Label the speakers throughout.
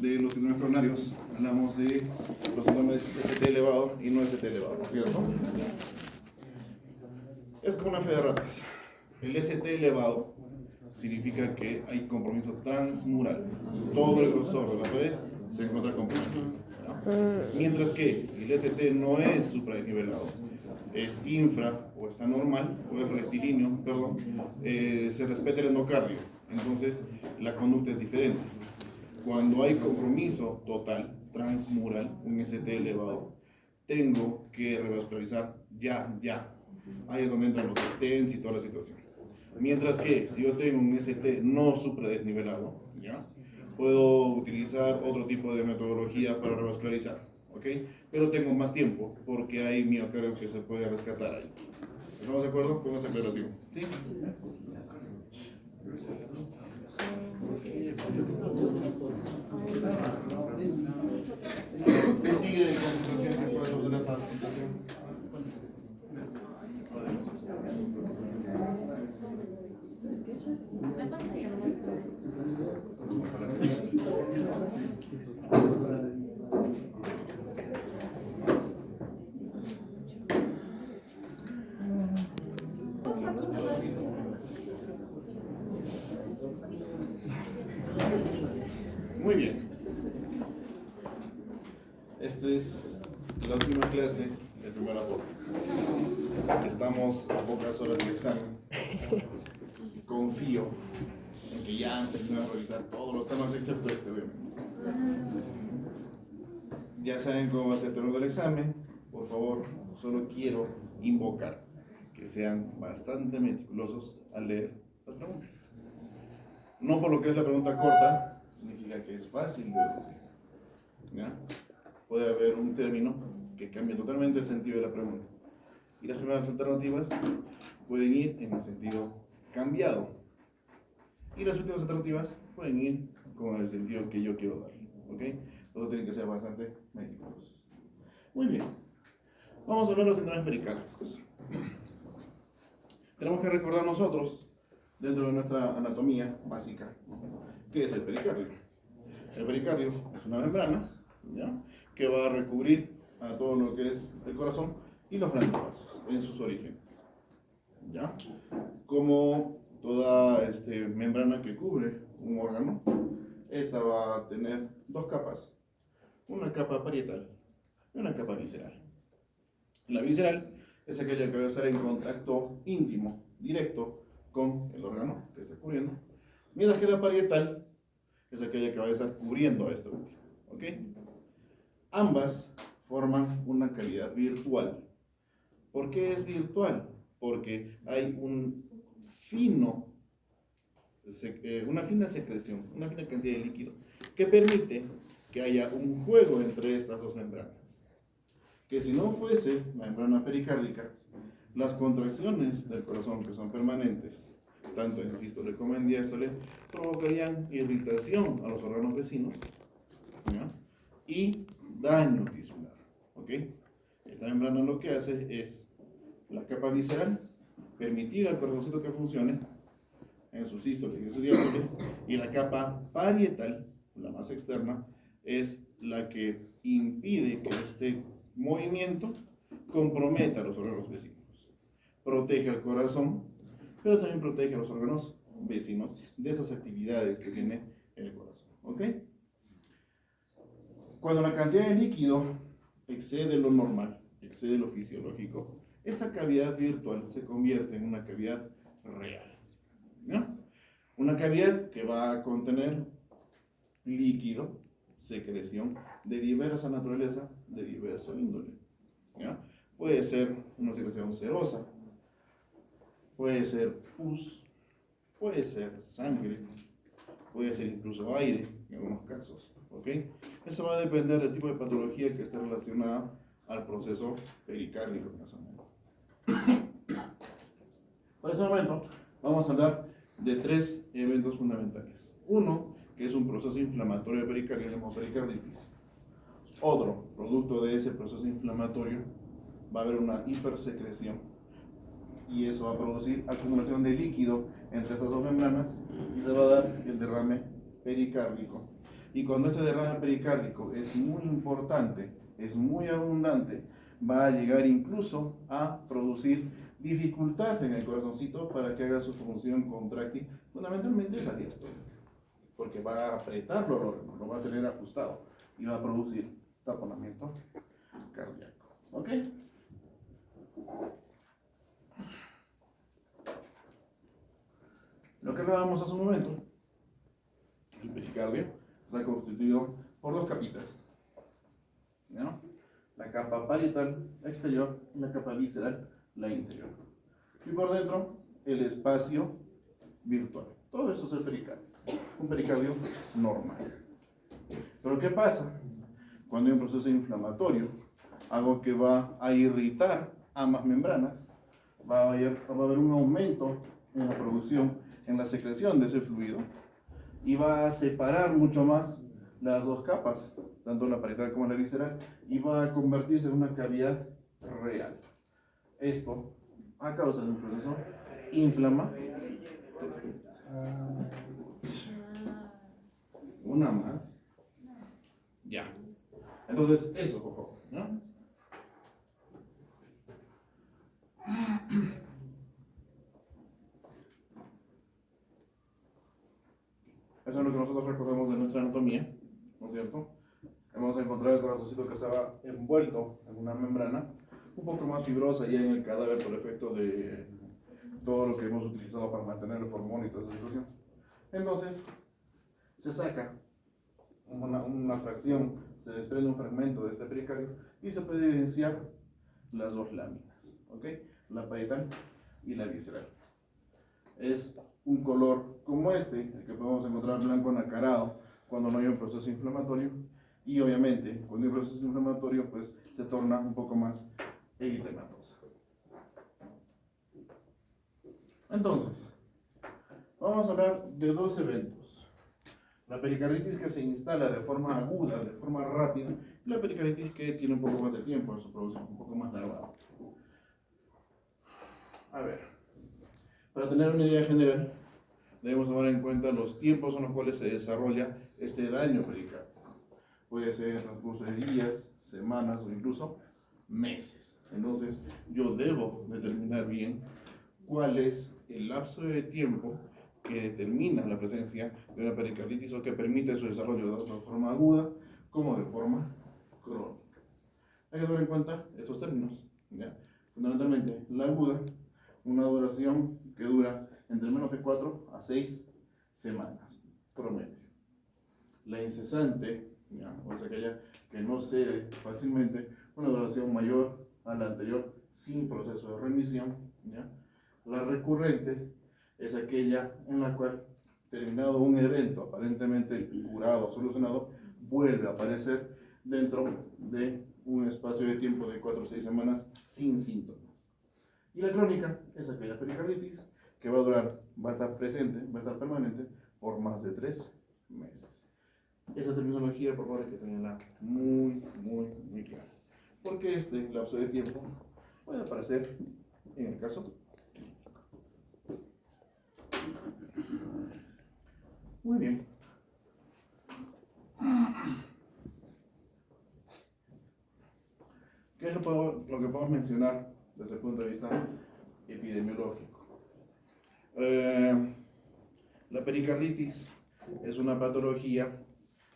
Speaker 1: de los síndromes coronarios, hablamos de los síndromes ST elevado y no ST elevado, ¿no es cierto? Es como una fe de ratas. El ST elevado significa que hay compromiso transmural. Todo el grosor de la pared se encuentra comprometido, ¿no? Mientras que si el ST no es supradesnivelado, es infra o está normal, o es rectilíneo, perdón, se respeta el endocardio. Entonces la conducta es diferente. Cuando hay compromiso total, transmural, un ST elevado, tengo que revascularizar ya. Ahí es donde entran los stents y toda la situación. Mientras que si yo tengo un ST no supradesnivelado, ¿ya? Puedo utilizar otro tipo de metodología para revascularizar, ¿ok? Pero tengo más tiempo porque hay miocardio que se puede rescatar ahí. ¿Estamos de acuerdo con esa aclaración? ¿Sí? ¿Y de concentración que puede suceder esta situación? Muy bien. Esta es la última clase de primera forma. Estamos a pocas horas del examen. Confío en que ya han terminado de revisar todos los temas excepto este, obviamente. Ya saben cómo va a ser el tema del examen. Por favor, solo quiero invocar que sean bastante meticulosos al leer las preguntas. No por lo que es la pregunta corta, significa que es fácil de deducir. ¿Ya? Puede haber un término que cambie totalmente el sentido de la pregunta. Y las primeras alternativas pueden ir en el sentido cambiado. Y las últimas alternativas pueden ir con el sentido que yo quiero dar. ¿Ok? Todo tienen que ser bastante meticulosos. Muy bien. Vamos a hablar de los síndromes pericárdiacos. Tenemos que recordar nosotros, dentro de nuestra anatomía básica, ¿qué es el pericardio? El pericardio es una membrana, ¿ya?, que va a recubrir a todo lo que es el corazón y los grandes vasos en sus orígenes, ¿ya? Como toda membrana que cubre un órgano, esta va a tener dos capas, una capa parietal y una capa visceral. La visceral es aquella que va a estar en contacto íntimo, directo, con el órgano que está cubriendo, mientras que la parietal es aquella que va a estar cubriendo a este último, ¿ok? Ambas forman una cavidad virtual. ¿Por qué es virtual? Porque hay una fina secreción, una fina cantidad de líquido que permite que haya un juego entre estas dos membranas. Que si no fuese la membrana pericárdica, las contracciones del corazón, que son permanentes, tanto en sístole como en diástole, provocarían irritación a los órganos vecinos, ¿ya?, y daño tisular, ¿ok? Esta membrana lo que hace es la capa visceral, permitir al corazoncito que funcione en su sístole y en su diástole, y la capa parietal, la más externa, es la que impide que este movimiento comprometa a los órganos vecinos. Protege al corazón, pero también protege a los órganos vecinos de esas actividades que tiene el corazón, ¿ok? Cuando la cantidad de líquido excede lo normal, excede lo fisiológico, esta cavidad virtual se convierte en una cavidad real, ¿no? Una cavidad que va a contener líquido, secreción de diversa naturaleza, de diverso índole, ¿ya? Puede ser una secreción serosa, puede ser pus, puede ser sangre, puede ser incluso aire en algunos casos, ¿ok? Eso va a depender del tipo de patología que esté relacionada al proceso pericárdico en ese momento. Para ese momento vamos a hablar de tres eventos fundamentales. Uno, que es un proceso inflamatorio pericardial, llamado pericarditis. Otro, producto de ese proceso inflamatorio, va a haber una hipersecreción y eso va a producir acumulación de líquido entre estas dos membranas y se va a dar el derrame pericárdico. Y cuando este derrame pericárdico es muy importante, es muy abundante, va a llegar incluso a producir dificultad en el corazoncito para que haga su función contráctil, fundamentalmente la diastólica, porque va a apretarlo, lo va a tener ajustado y va a producir taponamiento cardíaco. ¿Ok? Lo que hablábamos hace un momento, el pericardio está constituido por dos capitas, ¿no? La capa parietal, la exterior, y la capa visceral, la interior. Y por dentro, el espacio virtual. Todo eso es el pericardio. Un pericardio normal. Pero ¿qué pasa? Cuando hay un proceso inflamatorio, algo que va a irritar ambas membranas, va a haber un aumento en la producción, en la secreción de ese fluido, y va a separar mucho más las dos capas, tanto la parietal como la visceral, y va a convertirse en una cavidad real. Esto a causa de un proceso inflamatorio. Una más. Ya. Entonces, eso, por favor, ¿no? Eso es lo que nosotros recordamos de nuestra anatomía, ¿no es cierto? Hemos encontrado el corazoncito que estaba envuelto en una membrana, un poco más fibrosa ya en el cadáver por efecto de todo lo que hemos utilizado para mantener el formol y toda esa situación. Entonces, se saca una fracción, se desprende un fragmento de este pericardio y se puede evidenciar las dos láminas, ¿ok? La parietal y la visceral. Es un color como este, el que podemos encontrar blanco nacarado cuando no hay un proceso inflamatorio, y obviamente cuando hay un proceso inflamatorio pues se torna un poco más eritematosa. Entonces, vamos a hablar de dos eventos: la pericarditis que se instala de forma aguda, de forma rápida, y la pericarditis que tiene un poco más de tiempo en su producción, un poco más larvada. A ver, para tener una idea general, debemos tomar en cuenta los tiempos en los cuales se desarrolla este daño pericárdico. Puede ser en el transcurso de días, semanas o incluso meses. Entonces, yo debo determinar bien cuál es el lapso de tiempo que determina la presencia de una pericarditis o que permite su desarrollo tanto de forma aguda como de forma crónica. Hay que tener en cuenta estos términos, ¿ya? Fundamentalmente, la aguda, una duración que dura entre menos de 4 a 6 semanas promedio. La incesante, ¿ya? O sea, aquella que no cede fácilmente, una duración mayor a la anterior sin proceso de remisión, ¿ya? La recurrente es aquella en la cual, terminado un evento aparentemente curado o solucionado, vuelve a aparecer dentro de un espacio de tiempo de 4 o 6 semanas sin síntomas. Y la crónica es aquella pericarditis que va a durar, va a estar presente, va a estar permanente por más de 3 meses. Esa terminología, por favor, hay que tenerla muy clara, porque este lapso de tiempo puede aparecer en el caso clínico. Muy bien. ¿Qué es lo que podemos mencionar desde el punto de vista epidemiológico? La pericarditis es una patología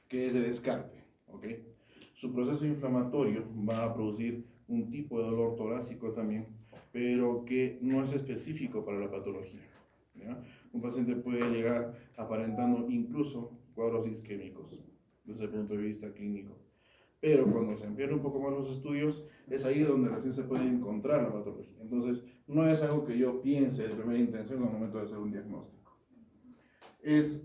Speaker 1: que es de descarte, ¿ok? Su proceso inflamatorio va a producir un tipo de dolor torácico también, pero que no es específico para la patología, ¿ya? Un paciente puede llegar aparentando incluso cuadros isquémicos desde el punto de vista clínico, pero cuando se amplían un poco más los estudios, es ahí donde recién se puede encontrar la patología. Entonces, no es algo que yo piense de primera intención al momento de hacer un diagnóstico. Es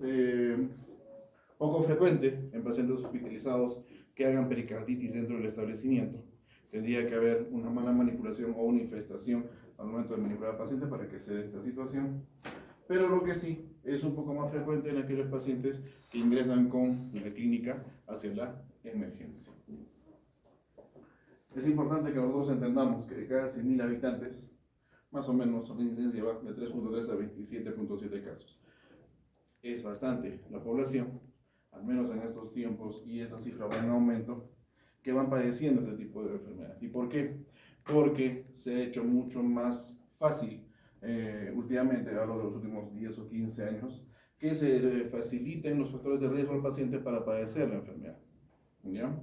Speaker 1: poco frecuente en pacientes hospitalizados que hagan pericarditis dentro del establecimiento. Tendría que haber una mala manipulación o una infestación al momento de manipular al paciente para que se dé esta situación. Pero lo que sí es un poco más frecuente en aquellos pacientes que ingresan con la clínica hacia la emergencia. Es importante que nosotros entendamos que de cada 100.000 habitantes, más o menos la incidencia va de 3.3 a 27.7 casos. Es bastante la población, al menos en estos tiempos, y esa cifra va en aumento, que van padeciendo este tipo de enfermedades. ¿Y por qué? Porque se ha hecho mucho más fácil, últimamente, hablo de los últimos 10 o 15 años, que se faciliten los factores de riesgo al paciente para padecer la enfermedad. ¿Ya?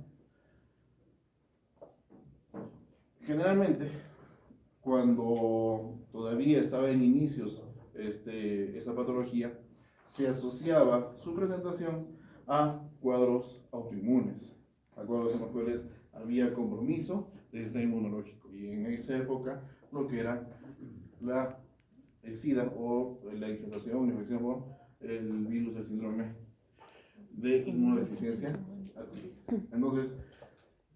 Speaker 1: Generalmente, cuando todavía estaba en inicios esta patología, se asociaba su presentación a cuadros autoinmunes, a cuadros en los cuales había compromiso del sistema inmunológico. Y en esa época, lo que era el SIDA o la infección por el virus del síndrome de inmunodeficiencia adquirida. Entonces,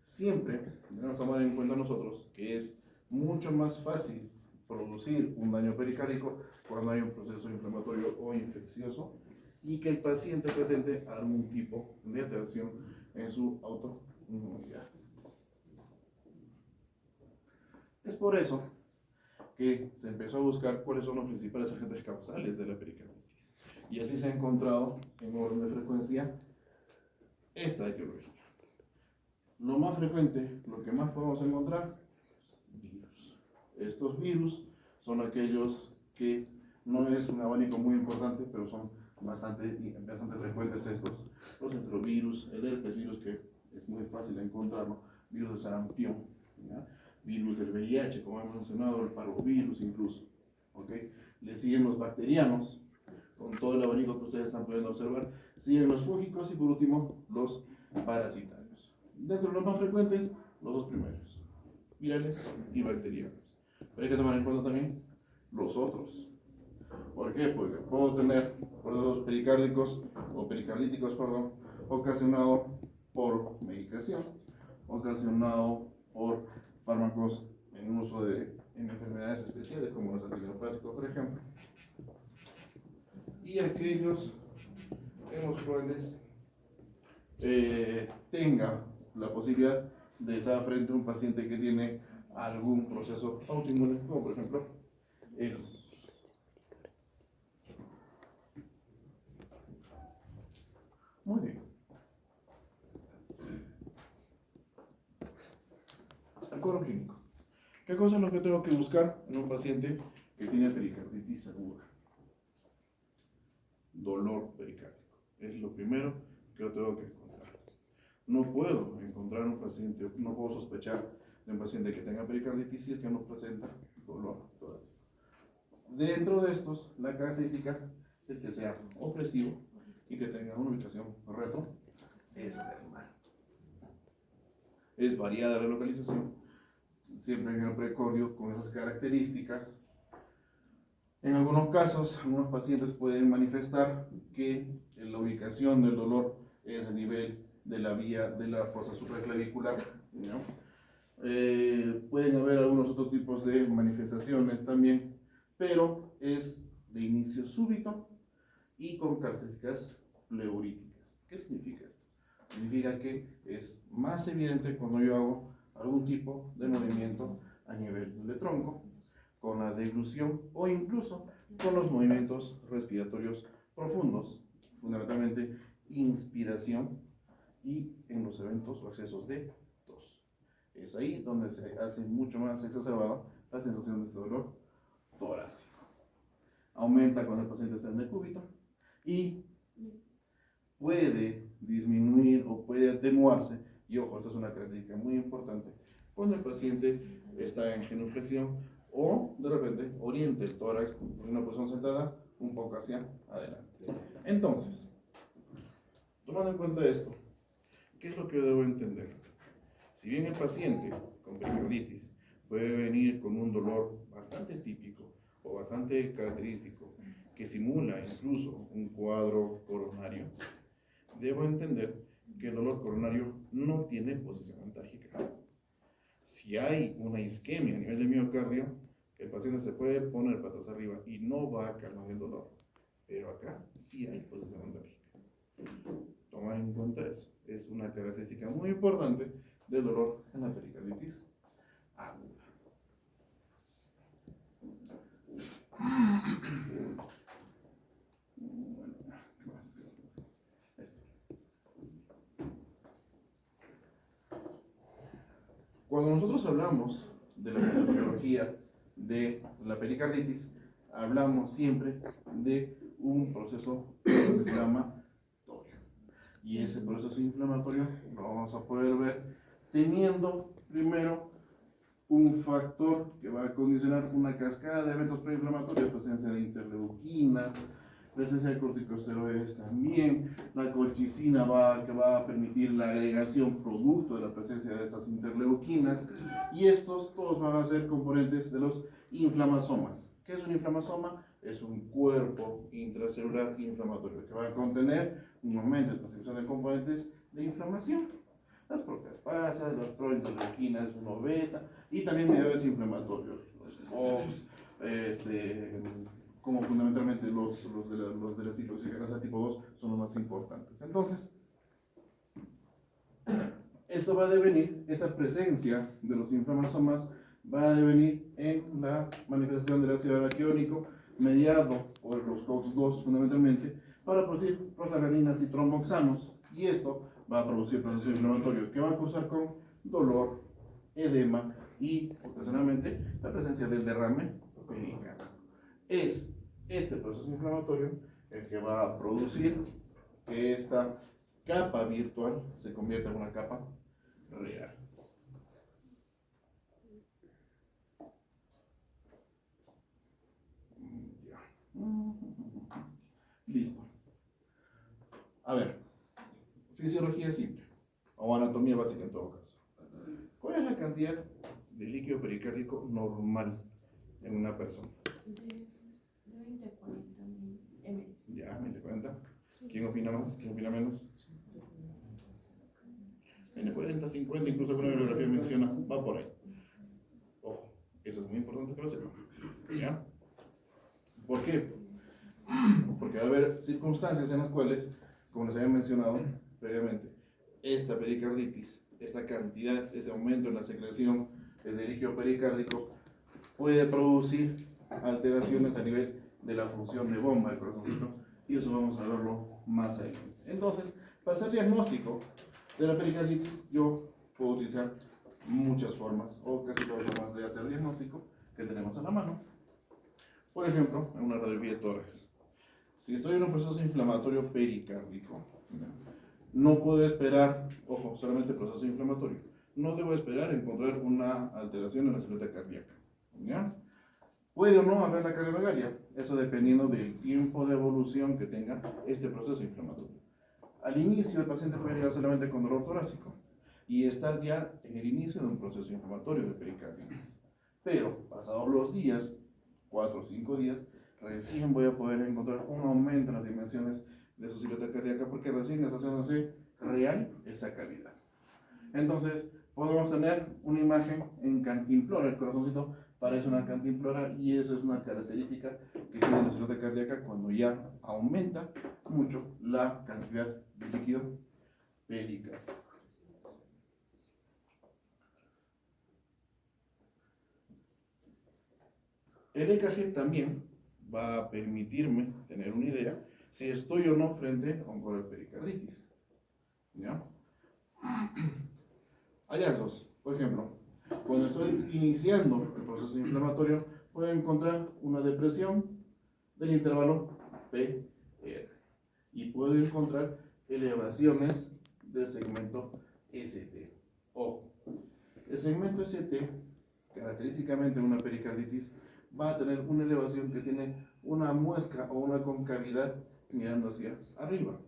Speaker 1: siempre debemos tomar en cuenta nosotros que es mucho más fácil producir un daño pericárdico cuando hay un proceso inflamatorio o infeccioso y que el paciente presente algún tipo de alteración en su autoinmunidad. Es por eso que se empezó a buscar cuáles son los principales agentes causales de la pericarditis. Y así se ha encontrado en orden de frecuencia esta etiología. Lo más frecuente, lo que más podemos encontrar, virus. Estos virus son aquellos que no es un abanico muy importante, pero son bastante frecuentes estos. Los enterovirus, el herpes virus, que es muy fácil de encontrarlo, virus de sarampión, ¿ya? Virus del VIH, como hemos mencionado, el parvovirus incluso. ¿Okay? Le siguen los bacterianos, con todo el abanico que ustedes están pudiendo observar. Siguen los fúngicos y por último los parasitarios. Dentro de los más frecuentes, los dos primeros, virales y bacterianos. Pero hay que tomar en cuenta también los otros. ¿Por qué? Porque puedo tener procesos pericárdicos o pericardíticos, perdón, ocasionado por medicación, ocasionado por fármacos en uso en enfermedades especiales como los antineoplásicos, por ejemplo, y aquellos en los cuales tenga la posibilidad de estar frente a un paciente que tiene algún proceso autoinmune, como por ejemplo el Muy bien. El cuadro clínico. ¿Qué cosa es lo que tengo que buscar en un paciente que tiene pericarditis aguda? Dolor pericárdico. Es lo primero que yo tengo que encontrar. No puedo encontrar un paciente, no puedo sospechar de un paciente que tenga pericarditis si es que no presenta dolor torácico. Dentro de estos, la característica es que sea opresivo y que tenga una ubicación retroexterna. Es variada la localización, siempre en el precordio con esas características. En algunos casos, algunos pacientes pueden manifestar que la ubicación del dolor es a nivel de la vía de la fosa supraclavicular, ¿no? Pueden haber algunos otros tipos de manifestaciones también, pero es de inicio súbito y con características pleuríticas. ¿Qué significa esto? Significa que es más evidente cuando yo hago algún tipo de movimiento a nivel del tronco, con la deglución o incluso con los movimientos respiratorios profundos, fundamentalmente inspiración y en los eventos o excesos de tos. Es ahí donde se hace mucho más exacerbada la sensación de este dolor torácico. Aumenta cuando el paciente está en decúbito y puede disminuir o puede atenuarse, y ojo, esta es una característica muy importante, cuando el paciente está en genuflexión o de repente oriente el tórax en una posición sentada un poco hacia adelante. Entonces, tomando en cuenta esto, ¿qué es lo que yo debo entender? Si bien el paciente con pericarditis puede venir con un dolor bastante típico o bastante característico que simula incluso un cuadro coronario, debo entender que el dolor coronario no tiene posición antárgica. Si hay una isquemia a nivel del miocardio, el paciente se puede poner patas arriba y no va a calmar el dolor. Pero acá sí hay posición antárgica. Tomar en cuenta eso. Es una característica muy importante del dolor en la pericarditis aguda. Cuando nosotros hablamos de la fisiopatología de la pericarditis, hablamos siempre de un proceso inflamatorio. Y ese proceso inflamatorio lo vamos a poder ver teniendo primero un factor que va a condicionar una cascada de eventos preinflamatorios, presencia de interleuquinas, presencia de corticosteroides también, la colchicina que va a permitir la agregación producto de la presencia de estas interleuquinas, y estos todos van a ser componentes de los inflamasomas. ¿Qué es un inflamasoma? Es un cuerpo intracelular inflamatorio que va a contener un aumento de transcripción de componentes de inflamación. Las proteasas, las prointerleuquinas 1 beta y también mediadores inflamatorios, los COX, como fundamentalmente los de la cicloxagenasa tipo 2 son los más importantes. Entonces, esto va a devenir, esta presencia de los inflamasomas va a devenir en la manifestación del ácido araquidónico mediado por los COX-2 fundamentalmente para producir prostaglandinas y tromboxanos, y esto va a producir proceso inflamatorio que va a cursar con dolor, edema y ocasionalmente la presencia del derrame pericárdico. Es este proceso inflamatorio el que va a producir que esta capa virtual se convierta en una capa real. Listo. A ver, fisiología simple, o anatomía básica en todo caso. ¿Cuál es la cantidad de líquido pericárdico normal en una persona?
Speaker 2: De 20 a 40 ml.
Speaker 1: Ya, 20, 40. ¿Quién opina más? ¿Quién opina menos? 20, 40, 50, incluso alguna bibliografía menciona, va por ahí. Ojo, eso es muy importante que lo sepan. ¿Ya? ¿Por qué? Porque va a haber circunstancias en las cuales, como les había mencionado previamente, esta pericarditis, esta cantidad, este aumento en la secreción de líquido pericárdico puede producir alteraciones a nivel de la función de bomba del corazoncito, y eso vamos a verlo más adelante. Entonces, para hacer diagnóstico de la pericarditis, yo puedo utilizar muchas formas, o casi todas las formas de hacer diagnóstico que tenemos a la mano. Por ejemplo, en una radiografía de tórax. Si estoy en un proceso inflamatorio pericárdico, no puedo esperar, ojo, solamente proceso inflamatorio, no debo esperar encontrar una alteración en la silueta cardíaca. ¿Ya? Puede o no haber la cardiomegalia, eso dependiendo del tiempo de evolución que tenga este proceso inflamatorio. Al inicio el paciente puede llegar solamente con dolor torácico y estar ya en el inicio de un proceso inflamatorio de pericarditis. Pero pasados los días, 4 o 5 días, recién voy a poder encontrar un aumento en las dimensiones de su silueta cardíaca porque recién está haciéndose real esa cavidad. Entonces, podemos tener una imagen en cantimplora, el corazoncito parece una cantimplora, y eso es una característica que tiene la silueta cardíaca cuando ya aumenta mucho la cantidad de líquido pericárdico. El EKG también va a permitirme tener una idea si estoy o no frente a un cuadro de pericarditis. ¿Ya? Hallazgos, por ejemplo, cuando estoy iniciando el proceso inflamatorio, puedo encontrar una depresión del intervalo PR y puedo encontrar elevaciones del segmento ST. Ojo, el segmento ST, característicamente en una pericarditis, va a tener una elevación que tiene una muesca o una concavidad mirando hacia arriba.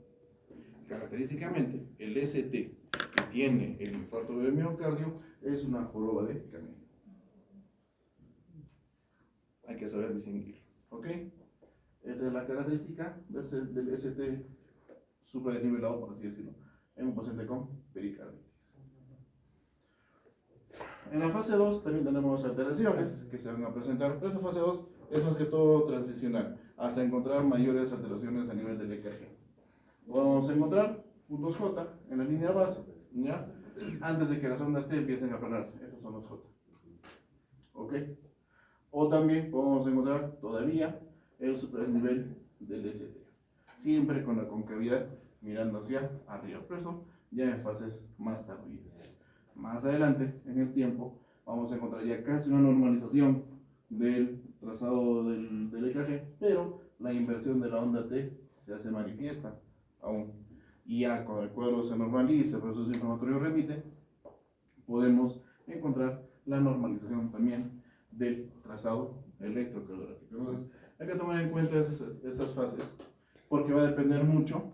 Speaker 1: Característicamente, el ST que tiene el infarto de miocardio es una joroba de camino. Hay que saber distinguir, ¿ok? Esta es la característica del ST supradesnivelado, por así decirlo, en un paciente con pericarditis. En la fase 2 también tenemos alteraciones que se van a presentar, pero esta fase 2 es más que todo transicional, hasta encontrar mayores alteraciones a nivel del EKG. Vamos a encontrar puntos J en la línea base, ¿ya? Antes de que las ondas T empiecen a aplanarse. Estos son los J. ¿Ok? O también podemos encontrar todavía el nivel del ST. Siempre con la concavidad mirando hacia arriba. Pero eso ya en fases más tardías. Más adelante, en el tiempo, vamos a encontrar ya casi una normalización del trazado del EKG, pero la inversión de la onda T se hace manifiesta aún. Y ya cuando el cuadro se normalice, el proceso inflamatorio remite, podemos encontrar la normalización también del trazado electrocardiográfico. Entonces, hay que tomar en cuenta estas fases, porque va a depender mucho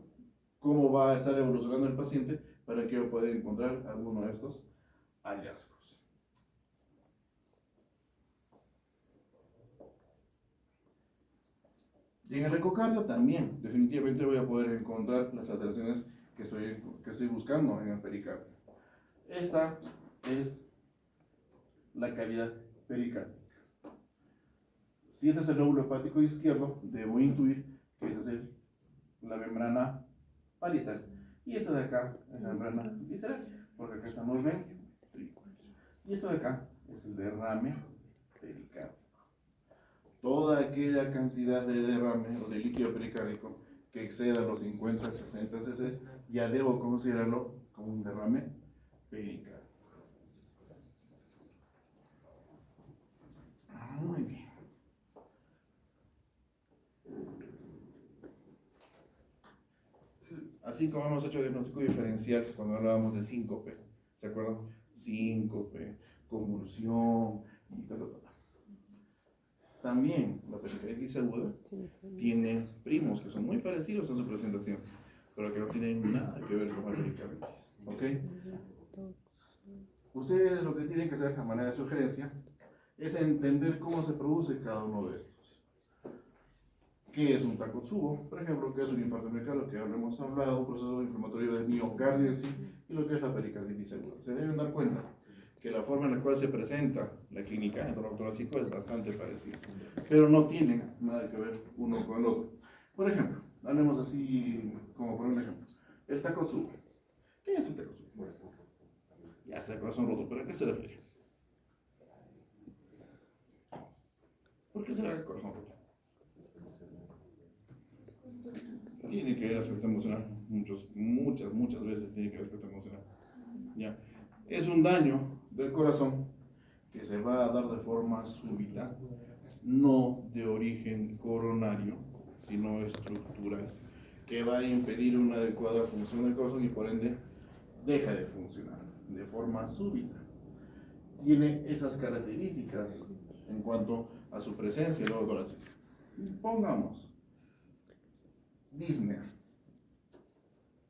Speaker 1: cómo va a estar evolucionando el paciente para que yo pueda encontrar alguno de estos hallazgos. Y en el ecocardio también, definitivamente voy a poder encontrar las alteraciones que estoy buscando en el pericardio. Esta es la cavidad pericárdica. Si este es el lóbulo hepático izquierdo, debo intuir que esa es la membrana parietal. Y esta de acá es la membrana visceral, porque acá estamos ventrículos. Y esto de acá es el derrame pericárdico. Toda aquella cantidad de derrame o de líquido pericárdico que exceda los 50-60 cc, ya debo considerarlo como un derrame pericárdico. Muy bien. Así como hemos hecho diagnóstico diferencial cuando hablábamos de síncope, ¿se acuerdan? Síncope, convulsión y tal. También la pericarditis aguda tiene primos que son muy parecidos en su presentación, pero que no tienen nada que ver con la pericarditis. ¿Ok? Ustedes lo que tienen que hacer a manera de sugerencia es entender cómo se produce cada uno de estos. ¿Qué es un Takotsubo? Por ejemplo, ¿qué es un infarto miocardio? Que ya lo hemos hablado, un proceso inflamatorio del miocardio en sí, y lo que es la pericarditis aguda. Se deben dar cuenta que la forma en la cual se presenta la clínica en dolor torácico es bastante parecida, pero no tienen nada que ver uno con el otro. Por ejemplo, hablemos así, como por un ejemplo, el Takotsubo. ¿Qué es el Takotsubo? Ya está el corazón roto, ¿pero a qué se refiere? ¿Por qué será el corazón roto? Tiene que ver aspecto emocional, muchas veces tiene que ver aspecto emocional. ¿Ya? Es un daño del corazón que se va a dar de forma súbita, no de origen coronario, sino estructural, que va a impedir una adecuada función del corazón y por ende deja de funcionar de forma súbita. Tiene esas características en cuanto a su presencia en el lobo torácico. Pongamos disnea.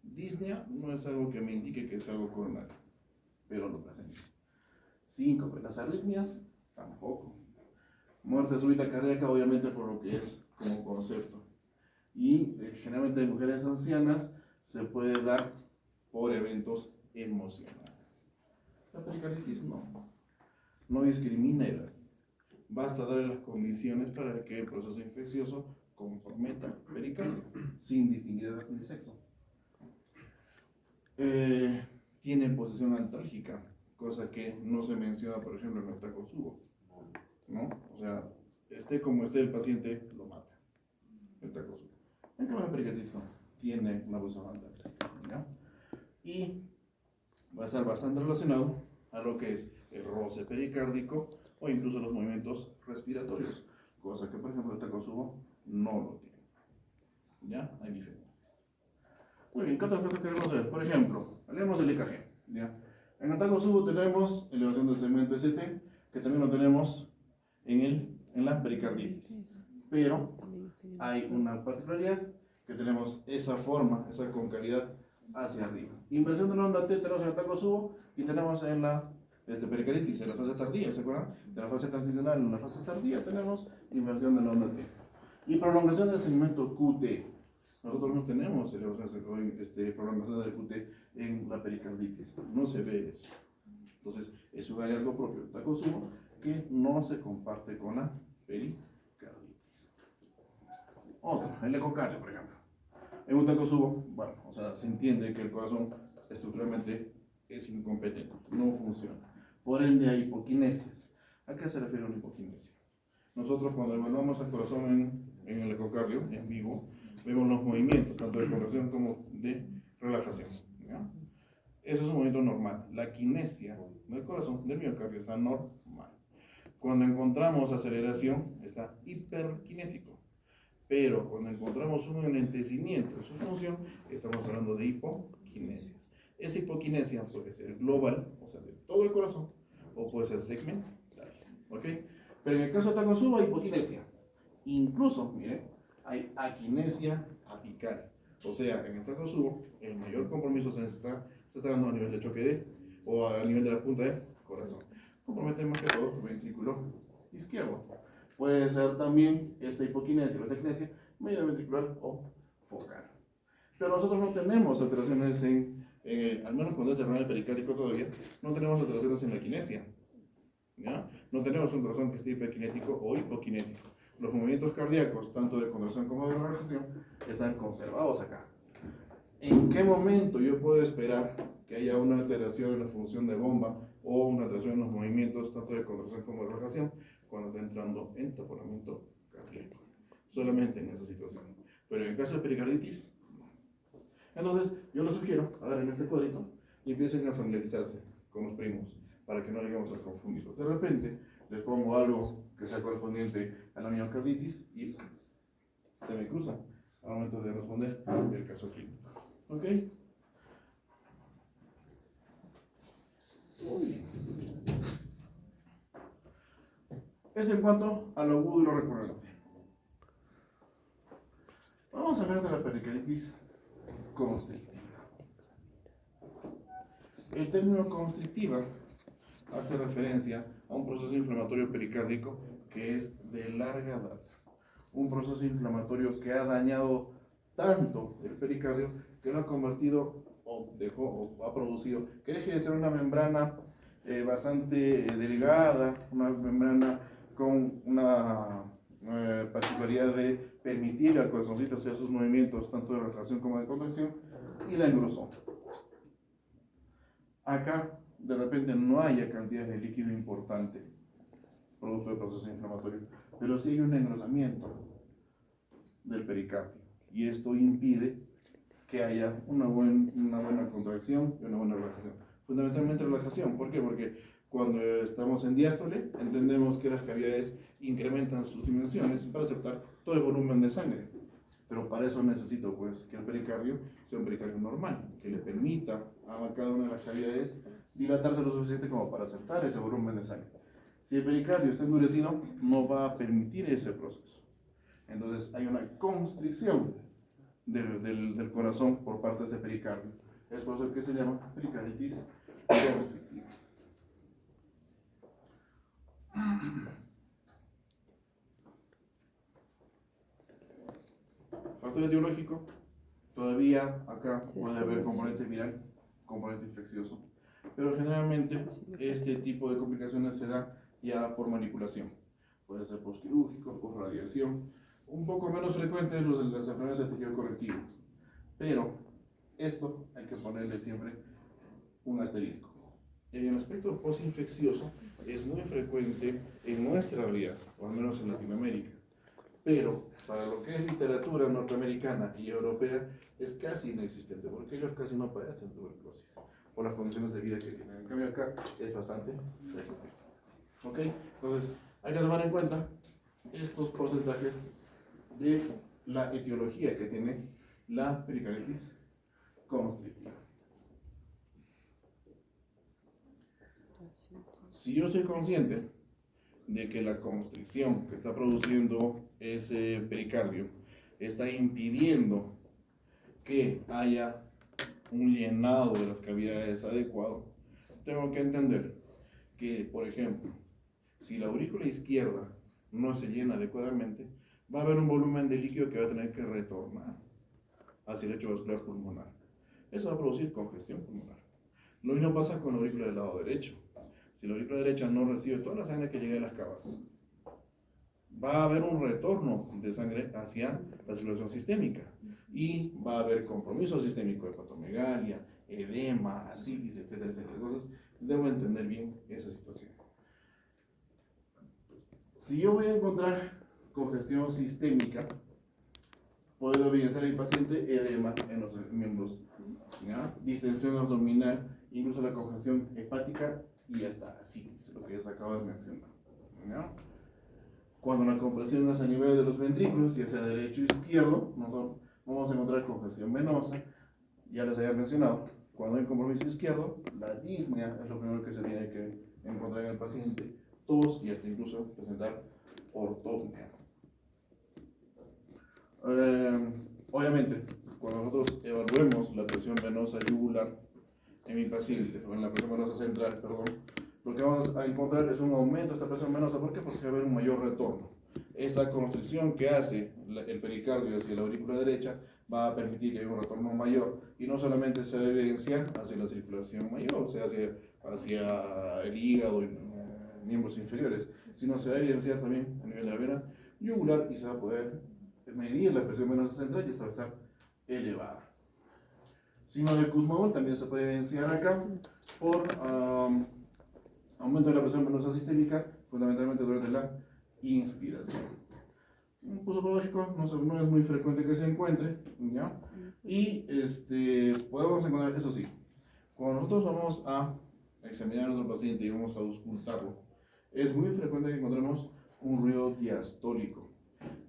Speaker 1: Disnea no es algo que me indique que es algo coronario, pero lo presenta. Síncope, las arritmias tampoco. Muerte súbita cardíaca, obviamente, por lo que es como concepto. Y generalmente en mujeres ancianas se puede dar por eventos emocionales. La pericarditis no discrimina edad. Basta darle las condiciones para que el proceso infeccioso comprometa el pericardio, sin distinguir edad ni sexo. Tiene posición antálgica, cosa que no se menciona, por ejemplo, en el Takotsubo, ¿no? O sea, esté como esté el paciente, lo mata, el Takotsubo. En cambio, la pericarditis tiene una posición antálgica, ¿ya? Y va a estar bastante relacionado a lo que es el roce pericárdico o incluso los movimientos respiratorios, cosa que, por ejemplo, el Takotsubo no lo tiene. ¿Ya? Hay diferencias. Muy bien, ¿qué otras cosas queremos ver? Por ejemplo, hablemos del EKG. ¿Ya? En el Takotsubo tenemos elevación del segmento ST, que también lo tenemos en la pericarditis. Pero hay una particularidad, que tenemos esa forma, esa concavidad hacia arriba. Inversión de la onda T tenemos en el Takotsubo y tenemos en la pericarditis, en la fase tardía, ¿se acuerdan? En la fase transicional, en la fase tardía tenemos inversión de la onda T. Y prolongación del segmento QT. Nosotros no tenemos prolongación del QT en la pericarditis, no se ve eso. Entonces, es un hallazgo propio del Takotsubo que no se comparte con la pericarditis. Otro, el ecocardio, por ejemplo. En un Takotsubo, bueno, o sea, se entiende que el corazón estructuralmente es incompetente, no funciona. Por ende, hay hipoquinesias. ¿A qué se refiere una hipoquinesia? Nosotros cuando evaluamos al corazón en el ecocardio, en vivo, vemos los movimientos, tanto de contracción como de relajación. ¿Ya? Eso es un movimiento normal. La kinesia del corazón, del miocardio, está normal. Cuando encontramos aceleración, está hiperkinético. Pero cuando encontramos un enlentecimiento de su función, estamos hablando de hipokinesias. Esa hipokinesia puede ser global, o sea, de todo el corazón, o puede ser segmental. ¿Ok? Pero en el caso de Takotsubo hay hipokinesia. Incluso, miren, hay akinesia apical. O sea, en el Takotsubo, el mayor compromiso se está dando a nivel de choque de, o a nivel de la punta del corazón. Compromete más que todo el ventrículo izquierdo. Puede ser también esta hipoquinesia o esta kinesia medio ventricular o focal. Pero nosotros no tenemos alteraciones al menos cuando es derrame pericárdico todavía, no tenemos alteraciones en la kinesia. ¿Ya? No tenemos un corazón que esté hiperkinético o hipokinético. Los movimientos cardíacos, tanto de contracción como de relajación, están conservados acá. ¿En qué momento yo puedo esperar que haya una alteración en la función de bomba o una alteración en los movimientos, tanto de contracción como de relajación, cuando está entrando en taponamiento cardíaco? Solamente en esa situación. Pero en caso de pericarditis, no. Entonces, yo les sugiero, agarren este cuadrito y empiecen a familiarizarse con los primos, para que no lleguemos a confundirlos. De repente, les pongo algo que sea correspondiente a la miocarditis y se me cruza al momento de responder el caso clínico. ¿Ok? Eso en cuanto a lo agudo y lo recurrente. Vamos a hablar de la pericarditis constrictiva. El término constrictiva hace referencia a un proceso inflamatorio pericárdico que es de larga data. Un proceso inflamatorio que ha dañado tanto el pericardio que lo ha convertido o ha producido que deje de ser una membrana bastante delgada, una membrana con una particularidad de permitir al corazoncito hacer sus movimientos tanto de relajación como de contracción, y la engrosó. Acá de repente no haya cantidades de líquido importante producto del proceso inflamatorio, pero sí hay un engrosamiento del pericardio, y esto impide que haya una buena contracción y una buena relajación. Fundamentalmente relajación, ¿por qué? Porque cuando estamos en diástole, entendemos que las cavidades incrementan sus dimensiones para aceptar todo el volumen de sangre. Pero para eso necesito pues que el pericardio sea un pericardio normal, que le permita a cada una de las cavidades dilatarse lo suficiente como para aceptar ese volumen de sangre. Si el pericardio está endurecido, no va a permitir ese proceso. Entonces hay una constricción del corazón por parte de ese pericardio. Es por eso que se llama pericarditis constrictiva. Factor etiológico, todavía acá puede haber componente viral, componente infeccioso, pero generalmente este tipo de complicaciones se da ya por manipulación. Puede ser postquirúrgico, por radiación, un poco menos frecuentes las enfermedades de tejido conectivo, pero esto hay que ponerle siempre un asterisco. En el aspecto postinfeccioso es muy frecuente en nuestra realidad, o al menos en Latinoamérica, pero para lo que es literatura norteamericana y europea es casi inexistente, porque ellos casi no padecen tuberculosis por las condiciones de vida que tienen. En cambio acá es bastante frecuente. ¿Ok? Entonces hay que tomar en cuenta estos porcentajes de la etiología que tiene la pericarditis constrictiva. Si yo estoy consciente de que la constricción que está produciendo ese pericardio está impidiendo que haya un llenado de las cavidades adecuado, tengo que entender que, por ejemplo, si la aurícula izquierda no se llena adecuadamente, va a haber un volumen de líquido que va a tener que retornar hacia el lecho vascular pulmonar. Eso va a producir congestión pulmonar. Lo mismo pasa con la aurícula del lado derecho. Si la aurícula derecha no recibe toda la sangre que llega de las cavas, va a haber un retorno de sangre hacia la circulación sistémica y va a haber compromiso sistémico, hepatomegalia, edema, ascitis, etcétera, etcétera. Entonces, debo entender bien esa situación. Si yo voy a encontrar congestión sistémica, puedo evidenciar en el paciente edema en los miembros, ¿ya? Distensión abdominal incluso la congestión hepática y hasta asitis, lo que ya se acaba de mencionar, ¿no? Cuando la compresión es a nivel de los ventrículos, ya sea derecho o izquierdo, nosotros vamos a encontrar congestión venosa. Ya les había mencionado, cuando hay compromiso izquierdo, la disnea es lo primero que se tiene que encontrar en el paciente, tos y hasta incluso presentar ortopnea. Obviamente, cuando nosotros evaluemos la presión venosa yugular en mi paciente, o en la presión venosa central, perdón, lo que vamos a encontrar es un aumento de esta presión venosa. ¿Por qué? Porque va a haber un mayor retorno. Esta constricción que hace el pericardio hacia la aurícula derecha va a permitir que haya un retorno mayor, y no solamente se va a evidenciar hacia la circulación mayor, o sea, hacia el hígado y miembros inferiores, sino se va a evidenciar también a nivel de la vena yugular y se va a poder medir la presión venosa central y esta va a estar elevada. Signo de Kussmaul también se puede evidenciar acá por aumento de la presión venosa sistémica, fundamentalmente durante la inspiración. Un pulso patológico no es muy frecuente que se encuentre, ¿ya? Y podemos encontrar, eso sí, cuando nosotros vamos a examinar a nuestro paciente y vamos a auscultarlo, es muy frecuente que encontremos un ruido diastólico.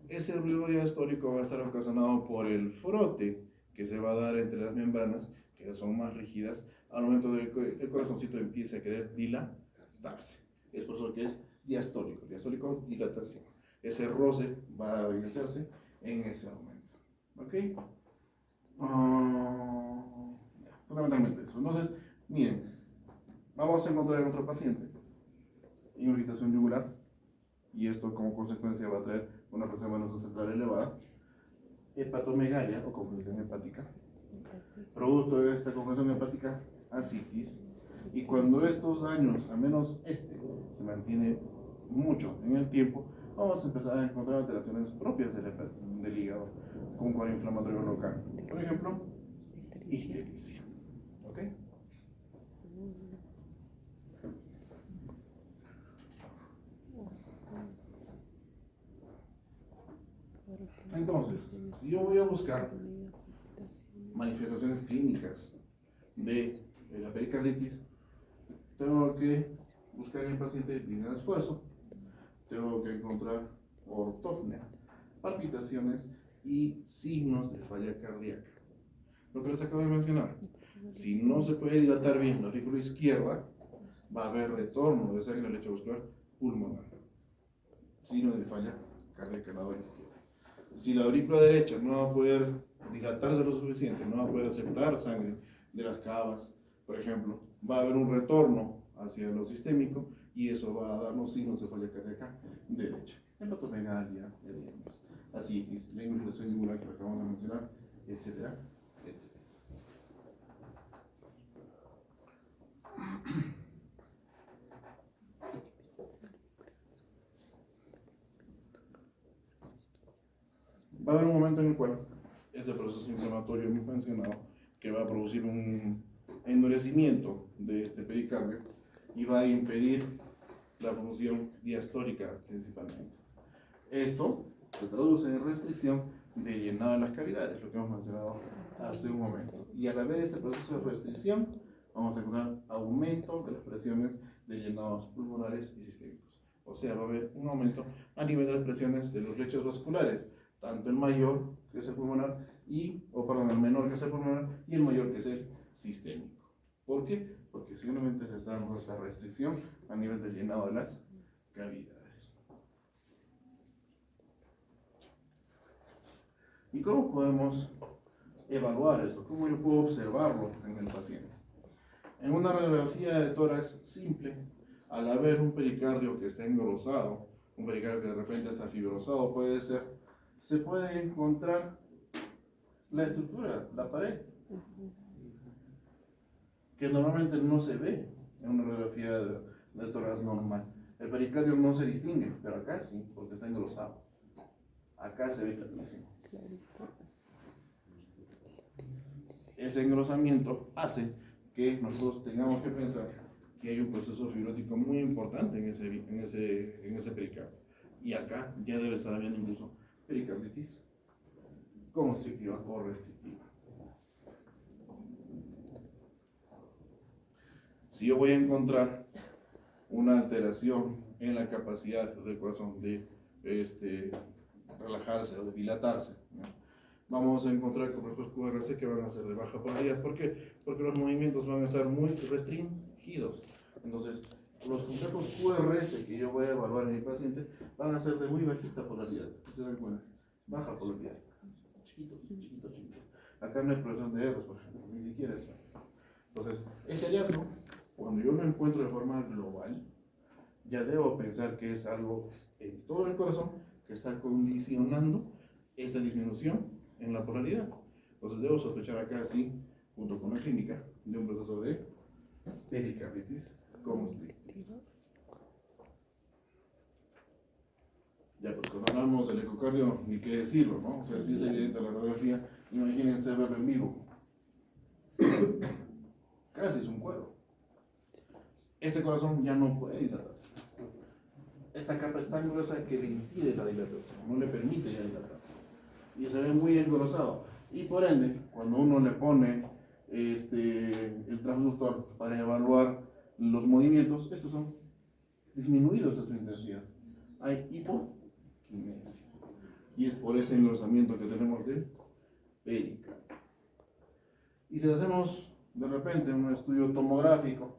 Speaker 1: Ese ruido diastólico va a estar ocasionado por el frote que se va a dar entre las membranas, que son más rígidas, al momento de que el corazoncito empiece a querer dilatarse. Es por eso que es diastólico, dilatación. Ese roce va a evidenciarse en ese momento. ¿Ok? Fundamentalmente eso. Entonces, miren, vamos a encontrar en otro paciente irritación yugular, y esto como consecuencia va a traer una presión venosa central elevada, hepatomegalia o congestión hepática, producto de esta congestión hepática, asitis, y cuando estos daños, al menos se mantiene mucho en el tiempo, vamos a empezar a encontrar alteraciones propias del hígado con cuadro inflamatorio local. Por ejemplo, ictericia. ¿Ok? Entonces, si yo voy a buscar manifestaciones clínicas de la pericarditis, tengo que buscar en el paciente disnea de esfuerzo, tengo que encontrar ortopnea, palpitaciones y signos de falla cardíaca. Lo que les acabo de mencionar, si no se puede dilatar bien la aurícula izquierda, va a haber retorno de sangre al lecho vascular pulmonar, signo de falla cardíaca al lado izquierdo. Si la aurícula derecha no va a poder dilatarse lo suficiente, no va a poder aceptar sangre de las cavas, por ejemplo, va a haber un retorno hacia lo sistémico y eso va a darnos signos de falla cardíaca derecha. Hepatomegalia, edemas, asitis, la irritación yugular que acabamos de mencionar, etcétera, etcétera. Va a haber un momento en el cual este proceso inflamatorio mencionado, que va a producir un endurecimiento de este pericardio y va a impedir la función diastólica principalmente. Esto se traduce en restricción de llenado de las cavidades, lo que hemos mencionado hace un momento. Y al haber este proceso de restricción, vamos a encontrar aumento de las presiones de llenados pulmonares y sistémicos. O sea, va a haber un aumento a nivel de las presiones de los lechos vasculares, tanto el mayor, que es el pulmonar, el menor, que es el pulmonar, y el mayor, que es el sistémico. ¿Por qué? Porque simplemente se está dando esta restricción a nivel del llenado de las cavidades. ¿Y cómo podemos evaluar eso? ¿Cómo yo puedo observarlo en el paciente? En una radiografía de tórax simple, al haber un pericardio que está engrosado, un pericardio que de repente está fibrosado, puede ser, se puede encontrar la estructura, la pared, que normalmente no se ve en una radiografía de tórax normal. El pericardio no se distingue, pero acá sí, porque está engrosado. Acá se ve clarísimo. Ese engrosamiento hace que nosotros tengamos que pensar que hay un proceso fibrótico muy importante en ese pericardio. Y acá ya debe estar habiendo incluso pericarditis constrictiva o restrictiva. Si yo voy a encontrar una alteración en la capacidad del corazón de relajarse o de dilatarse, ¿no? Vamos a encontrar complejos QRS que van a ser de baja polaridad. ¿Por qué? Porque los movimientos van a estar muy restringidos. Entonces, los complejos QRS que yo voy a evaluar en mi paciente van a ser de muy bajita polaridad. ¿Se dan cuenta? Baja polaridad. Chiquitos, chiquitos, chiquitos. Acá no hay expresión de errores, por ejemplo, ni siquiera eso. Entonces, este hallazgo, cuando yo lo encuentro de forma global, ya debo pensar que es algo en todo el corazón que está condicionando esta disminución en la polaridad. Entonces debo sospechar acá, sí, junto con la clínica, de un proceso de pericarditis constrictiva. Ya, pues cuando hablamos del ecocardio, ni qué decirlo, ¿no? O sea, si es evidente la radiografía, imagínense verlo en vivo. Casi es un cuero. Este corazón ya no puede dilatarse. Esta capa es tan gruesa que le impide la dilatación, no le permite ya dilatar. Y se ve muy engrosado. Y por ende, cuando uno le pone el transductor para evaluar los movimientos, estos son disminuidos a su intensidad. Hay hipoquinesia. Y es por ese engrosamiento que tenemos de pericardio. Y si hacemos de repente un estudio tomográfico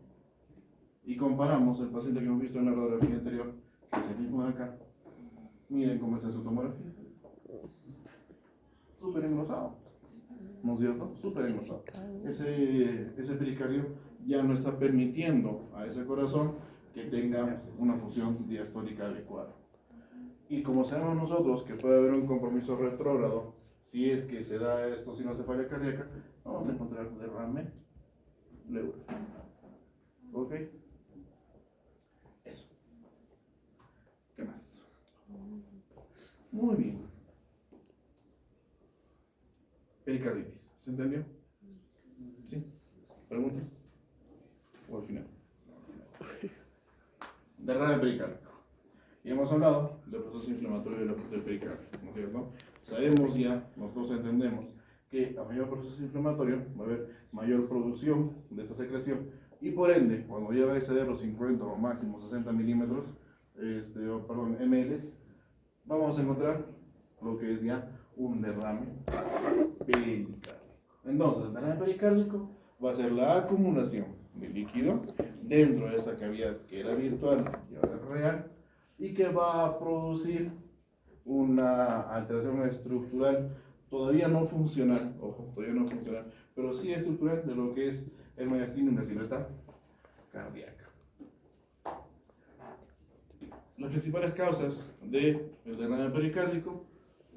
Speaker 1: y comparamos el paciente que hemos visto en la radiografía anterior, que es el mismo de acá, miren cómo está su tomografía. Súper engrosado, ¿no es cierto? Súper engrosado. Ese pericardio ya no está permitiendo a ese corazón que tenga una función diastólica adecuada. Y como sabemos nosotros que puede haber un compromiso retrógrado, si es que se da esto sin falla cardíaca, vamos a encontrar derrame pleural. ¿Ok? Eso. ¿Qué más? Muy bien. Pericarditis. ¿Se entendió? ¿Sí? ¿Preguntas? ¿O al final? Derrame pericárdico. Y hemos hablado del proceso inflamatorio del pericardio, ¿no es cierto? Sabemos ya, nosotros entendemos que a mayor proceso inflamatorio va a haber mayor producción de esta secreción y por ende, cuando ya va a exceder los 50 o máximo 60 milímetros, ml, vamos a encontrar lo que es ya un derrame pericárdico. Entonces, el derrame pericárdico va a ser la acumulación de líquido dentro de esa cavidad que era virtual y ahora es real y que va a producir una alteración estructural todavía no funcional, ojo, todavía no funcional, pero sí estructural de lo que es el mediastino y la silueta cardíaca. Las principales causas del derrame pericárdico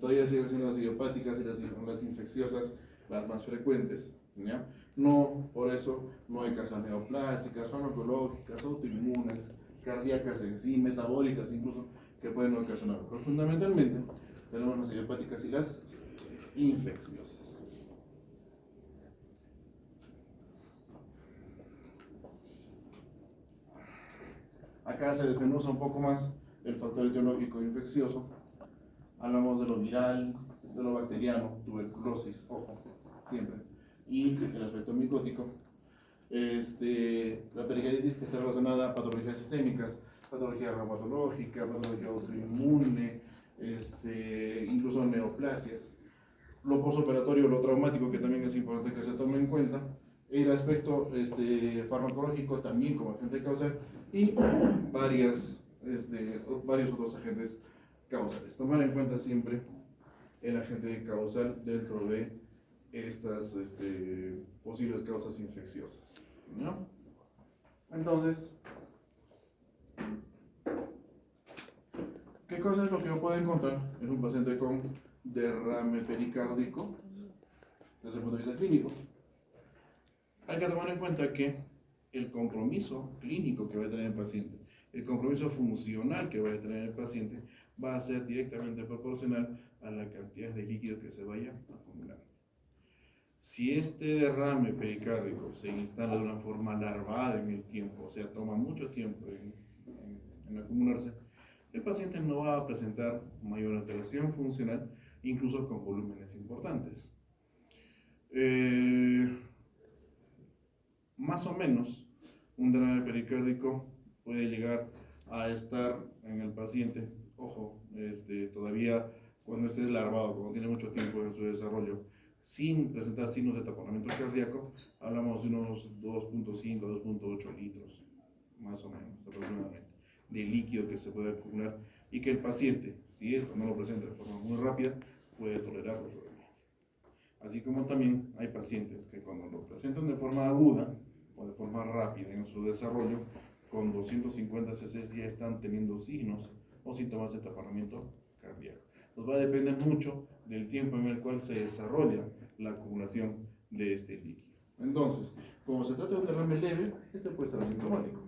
Speaker 1: todavía siguen siendo las idiopáticas y las infecciosas las más frecuentes, ¿ya? No, por eso no hay causas neoplásicas, farmacológicas, autoinmunes, cardíacas en sí, metabólicas incluso, que pueden ocasionar. Pero fundamentalmente tenemos las idiopáticas y las infecciosas. Acá se desmenuza un poco más el factor etiológico infeccioso. Hablamos de lo viral, de lo bacteriano, tuberculosis, ojo, siempre, y el aspecto micótico. La pericarditis que está relacionada a patologías sistémicas, patología reumatológica, patología autoinmune, incluso neoplasias. Lo postoperatorio, lo traumático, que también es importante que se tome en cuenta. El aspecto farmacológico también como agente causal y varios otros agentes causales. Tomar en cuenta siempre el agente causal dentro de estas posibles causas infecciosas, ¿no? Entonces, ¿qué cosa es lo que yo puedo encontrar en un paciente con derrame pericárdico desde el punto de vista clínico? Hay que tomar en cuenta que el compromiso clínico que va a tener el paciente, el compromiso funcional que va a tener el paciente, va a ser directamente proporcional a la cantidad de líquido que se vaya acumulando. Si este derrame pericárdico se instala de una forma larvada en el tiempo, o sea, toma mucho tiempo en acumularse, el paciente no va a presentar mayor alteración funcional, incluso con volúmenes importantes. Más o menos, un derrame pericárdico puede llegar a estar en el paciente, ojo, todavía cuando esté larvado, cuando tiene mucho tiempo en su desarrollo, sin presentar signos de taponamiento cardíaco, hablamos de unos 2.5 a 2.8 litros, más o menos, aproximadamente, de líquido que se puede acumular y que el paciente, si esto no lo presenta de forma muy rápida, puede tolerarlo todavía. Así como también hay pacientes que cuando lo presentan de forma aguda o de forma rápida en su desarrollo, con 250 cc ya están teniendo signos o síntomas de taponamiento cardíaco. Entonces va a depender mucho del tiempo en el cual se desarrolla la acumulación de este líquido. Entonces, como se trata de un derrame leve, este puede estar asintomático.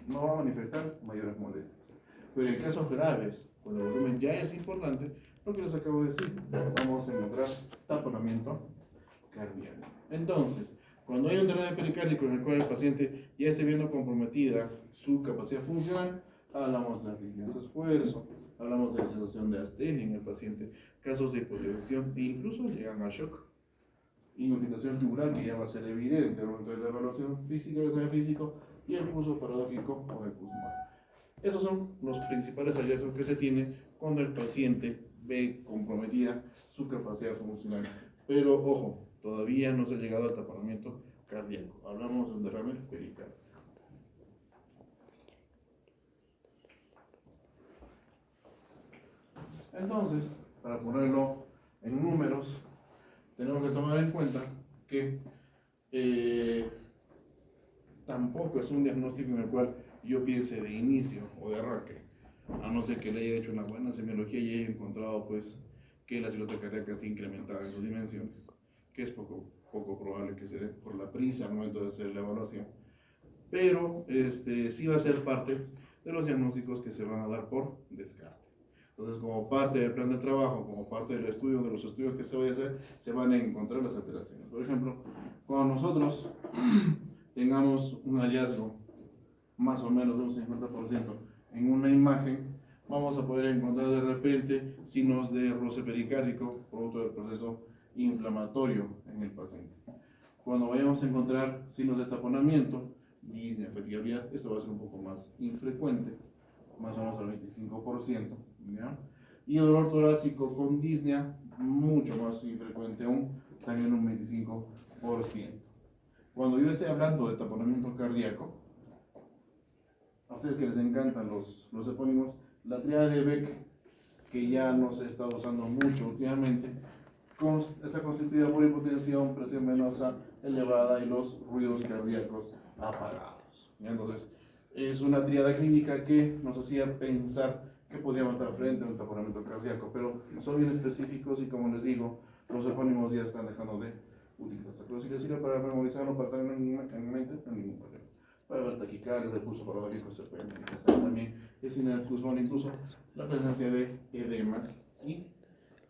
Speaker 1: No va a manifestar mayores molestias. Pero en casos graves, cuando el volumen ya es importante, lo que les acabo de decir, vamos a encontrar taponamiento cardíaco. Entonces, cuando hay un derrame pericárdico en el cual el paciente ya esté viendo comprometida su capacidad funcional, hablamos de la disnea de esfuerzo, hablamos de la sensación de astenia en el paciente, casos de hipotensión e incluso llegan a shock. Inutilización tubular que ya va a ser evidente al momento de la evaluación física, el examen físico y el pulso paradójico o el pulmón. Esos son los principales hallazgos que se tiene cuando el paciente ve comprometida su capacidad funcional. Pero ojo, todavía no se ha llegado al taponamiento cardíaco. Hablamos de un derrame pericárdico. Entonces, para ponerlo en números, tenemos que tomar en cuenta que tampoco es un diagnóstico en el cual yo piense de inicio o de arranque, a no ser que le haya hecho una buena semiología y haya encontrado pues que la silueta cardíaca esté incrementada en sus dimensiones, que es poco probable que se dé por la prisa al momento de hacer la evaluación, pero sí va a ser parte de los diagnósticos que se van a dar por descarte. Entonces, como parte del plan de trabajo, como parte del estudio, de los estudios que se vayan a hacer, se van a encontrar las alteraciones. Por ejemplo, cuando nosotros tengamos un hallazgo más o menos de un 50% en una imagen, vamos a poder encontrar de repente signos de roce pericárdico, producto del proceso inflamatorio en el paciente. Cuando vayamos a encontrar signos de taponamiento, disnea, fatigabilidad, esto va a ser un poco más infrecuente, más o menos al 25%, ¿ya? Y el dolor torácico con disnea, mucho más infrecuente aún, también un 25%. Cuando yo esté hablando de taponamiento cardíaco, a ustedes que les encantan los epónimos, la tríada de Beck, que ya no se está usando mucho últimamente, está constituida por hipotensión, presión venosa elevada y los ruidos cardíacos apagados. ¿Ya? Entonces, es una tríada clínica que nos hacía pensar que podríamos estar frente a un taponamiento cardíaco, pero son bien específicos y, como les digo, los epónimos ya están dejando de utilizarse. Pero si les sirve para memorizarlo, para tenerlo en mente, no hay ningún problema. Para ver taquicardias, el pulso paradójico se puede manifestar también, es sin el pulmón, incluso la presencia de edemas y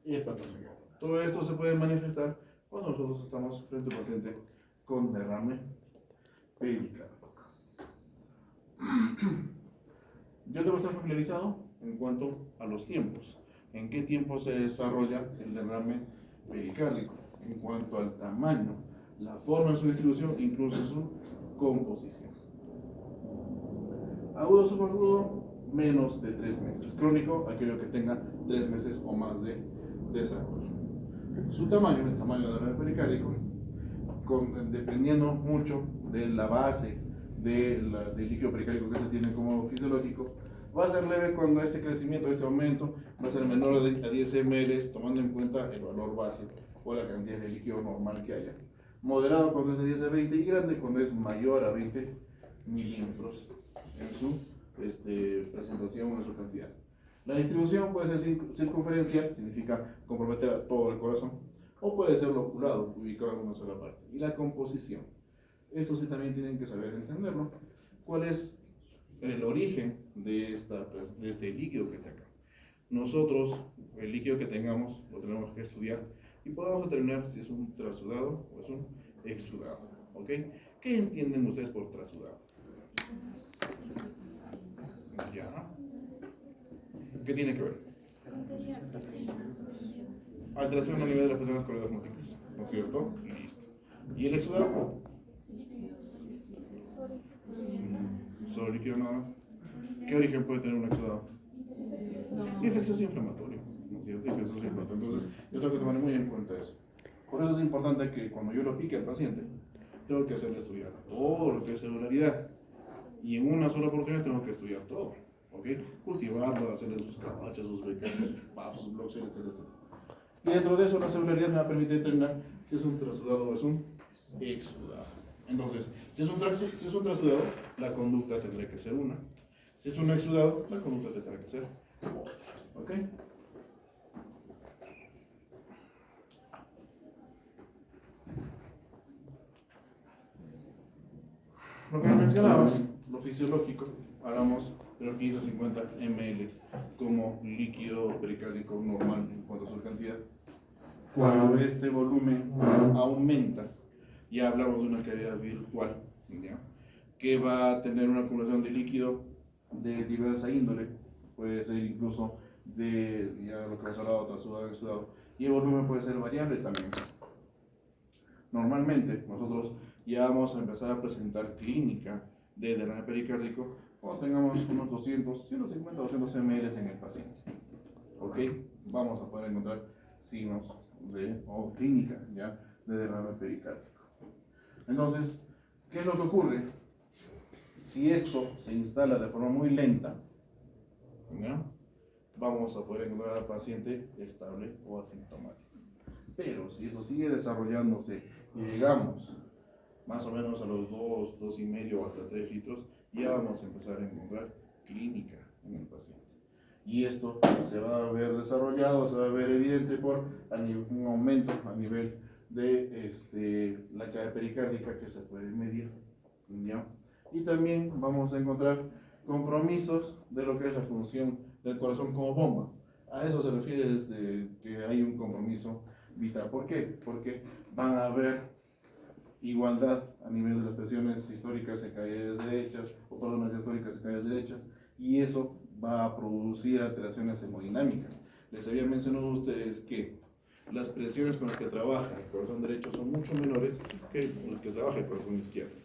Speaker 1: hepatomegalia. Todo esto se puede manifestar cuando nosotros estamos frente a un paciente con derrame pericárdico. Yo debo estar familiarizado en cuanto a los tiempos. ¿En qué tiempo se desarrolla el derrame pericárdico? En cuanto al tamaño, la forma de su distribución, incluso su composición. Agudo, subagudo, menos de 3 meses. Crónico, aquello que tenga 3 meses o más de desarrollo. Su tamaño, el tamaño del derrame pericárdico, dependiendo mucho de la base del líquido pericárdico que se tiene como fisiológico, va a ser leve cuando este crecimiento, este aumento, va a ser menor a 10 ml, tomando en cuenta el valor base o la cantidad de líquido normal que haya. Moderado cuando es de 10 a 20 y grande cuando es mayor a 20 milímetros en su presentación o en su cantidad. La distribución puede ser circunferencial, significa comprometer a todo el corazón, o puede ser loculado, ubicado en una sola parte. Y la composición. Esto sí también tienen que saber entenderlo. ¿Cuál es el origen de este líquido que está acá? Nosotros, el líquido que tengamos, lo tenemos que estudiar y podemos determinar si es un trasudado o es un exudado. ¿Ok? ¿Qué entienden ustedes por trasudado? ¿Ya? ¿Qué tiene que ver? Alteración a nivel de las presiones cardíacas múltiples, ¿no es cierto? Listo. ¿Y el exudado? Solo líquido nada más. ¿Qué origen puede tener un exudado? Infeccioso inflamatorio, ¿no es cierto? Infeccioso inflamatorio. Entonces, yo tengo que tomar muy en cuenta eso. Por eso es importante que cuando yo lo pique al paciente, tengo que hacerle estudiar todo lo que es celularidad. Y en una sola oportunidad tengo que estudiar todo, ¿ok? Cultivarlo, hacerle sus cabachas, sus becas, sus paps, sus bloques, etc. Y dentro de eso, la celularidad me va a permitir determinar si es un trasudado o es un exudado. Entonces, si es un trasudado, la conducta tendrá que ser una. Si es un exudado, la conducta tendrá que ser otra, ¿ok? Lo que mencionaba, lo fisiológico, hablamos de los 550 ml como líquido pericárdico normal en cuanto a su cantidad. Cuando este volumen aumenta, ya hablamos de una cavidad virtual, ¿ya? Que va a tener una acumulación de líquido de diversa índole, puede ser incluso de, ya lo que hemos hablado, trasudado, exudado, y el volumen puede ser variable también. Normalmente, nosotros ya vamos a empezar a presentar clínica de derrame pericárdico cuando tengamos unos 200, 150, 200 ml en el paciente. ¿Ok? Vamos a poder encontrar signos o clínica ya de derrame pericárdico. Entonces, ¿qué es lo que ocurre? Si esto se instala de forma muy lenta, ¿ya? Vamos a poder encontrar al paciente estable o asintomático. Pero si esto sigue desarrollándose y llegamos más o menos a los 2, 2,5 hasta 3 litros, ya vamos a empezar a encontrar clínica en el paciente. Y esto se va a ver desarrollado, se va a ver evidente por un aumento a nivel de la cavidad pericárdica que se puede medir, ¿ya? Y también vamos a encontrar compromisos de lo que es la función del corazón como bomba. A eso se refiere desde que hay un compromiso vital. ¿Por qué? Porque van a haber igualdad a nivel de las presiones históricas en cavidades derechas, o perdón, las históricas en cavidades derechas, y eso va a producir alteraciones hemodinámicas. Les había mencionado a ustedes que las presiones con las que trabaja el corazón derecho son mucho menores que con las que trabaja el corazón izquierdo,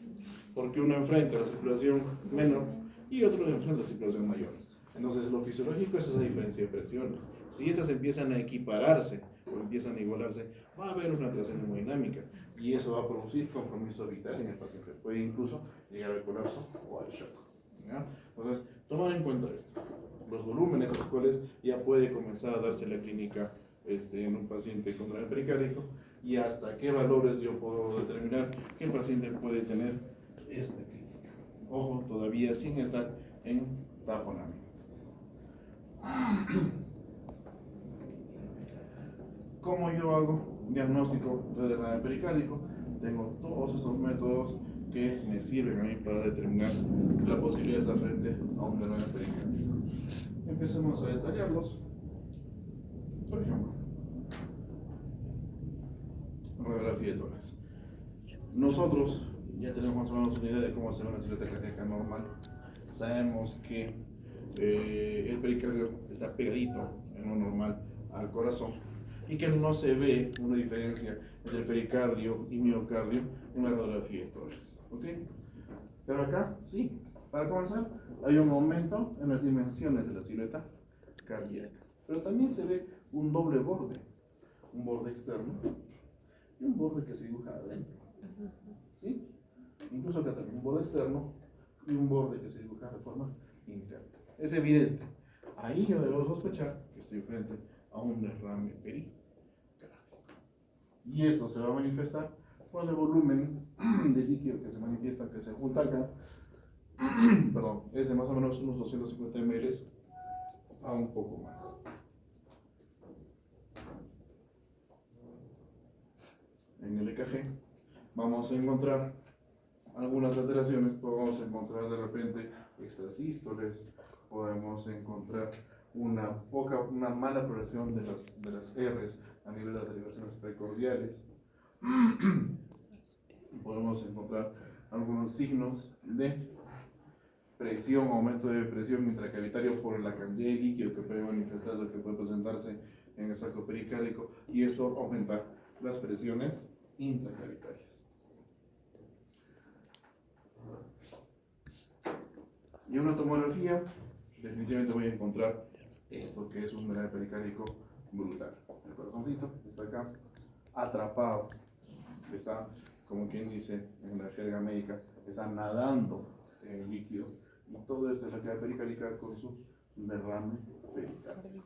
Speaker 1: porque uno enfrenta la circulación menor y otro enfrenta la circulación mayor. Entonces, lo fisiológico es esa diferencia de presiones. Si estas empiezan a equipararse o empiezan a igualarse, va a haber una alteración hemodinámica y eso va a producir compromiso vital en el paciente. Puede incluso llegar al colapso o al shock, ¿ya? Entonces, tomar en cuenta esto. Los volúmenes a los cuales ya puede comenzar a darse la clínica en un paciente con derrame pericárdico y hasta qué valores yo puedo determinar que el paciente puede tener esta clínica. Ojo, todavía sin estar en taponamiento. ¿Cómo yo hago diagnóstico de derrame pericárdico? Tengo todos estos métodos que me sirven a mí para determinar la posibilidad de estar frente a un derrame pericárdico. Empecemos a detallarlos. Por ejemplo, radiografía de tórax. Nosotros ya tenemos más o menos una idea de cómo se ve una silueta cardíaca normal. Sabemos que el pericardio está pegadito en lo normal al corazón y que no se ve una diferencia entre pericardio y miocardio en la radiografía de tórax. ¿Ok? Pero acá, sí, para comenzar, hay un aumento en las dimensiones de la silueta cardíaca. Pero también se ve un doble borde, un borde externo y un borde que se dibuja adentro. ¿Sí? Incluso acá también un borde externo y un borde que se dibuja de forma interna. Es evidente. Ahí yo debo sospechar que estoy frente a un derrame pericárdico. Y esto se va a manifestar con el volumen de líquido que se manifiesta, que se junta acá, perdón, es de más o menos unos 250 ml a un poco más. En el EKG vamos a encontrar algunas alteraciones, podemos encontrar de repente extrasístoles, podemos encontrar una mala progresión de las R's a nivel de las derivaciones precordiales. Podemos encontrar algunos signos de presión, aumento de presión intracavitario por la cantidad de líquido que puede manifestarse, que puede presentarse en el saco pericárdico, y esto aumenta las presiones intracavitarias. Y en una tomografía, definitivamente voy a encontrar esto que es un drenaje pericárdico brutal. El corazoncito está acá, atrapado, está, como quien dice en la jerga médica, está nadando en el líquido. Y todo esto es la cavidad pericárdica con su derrame pericárdico.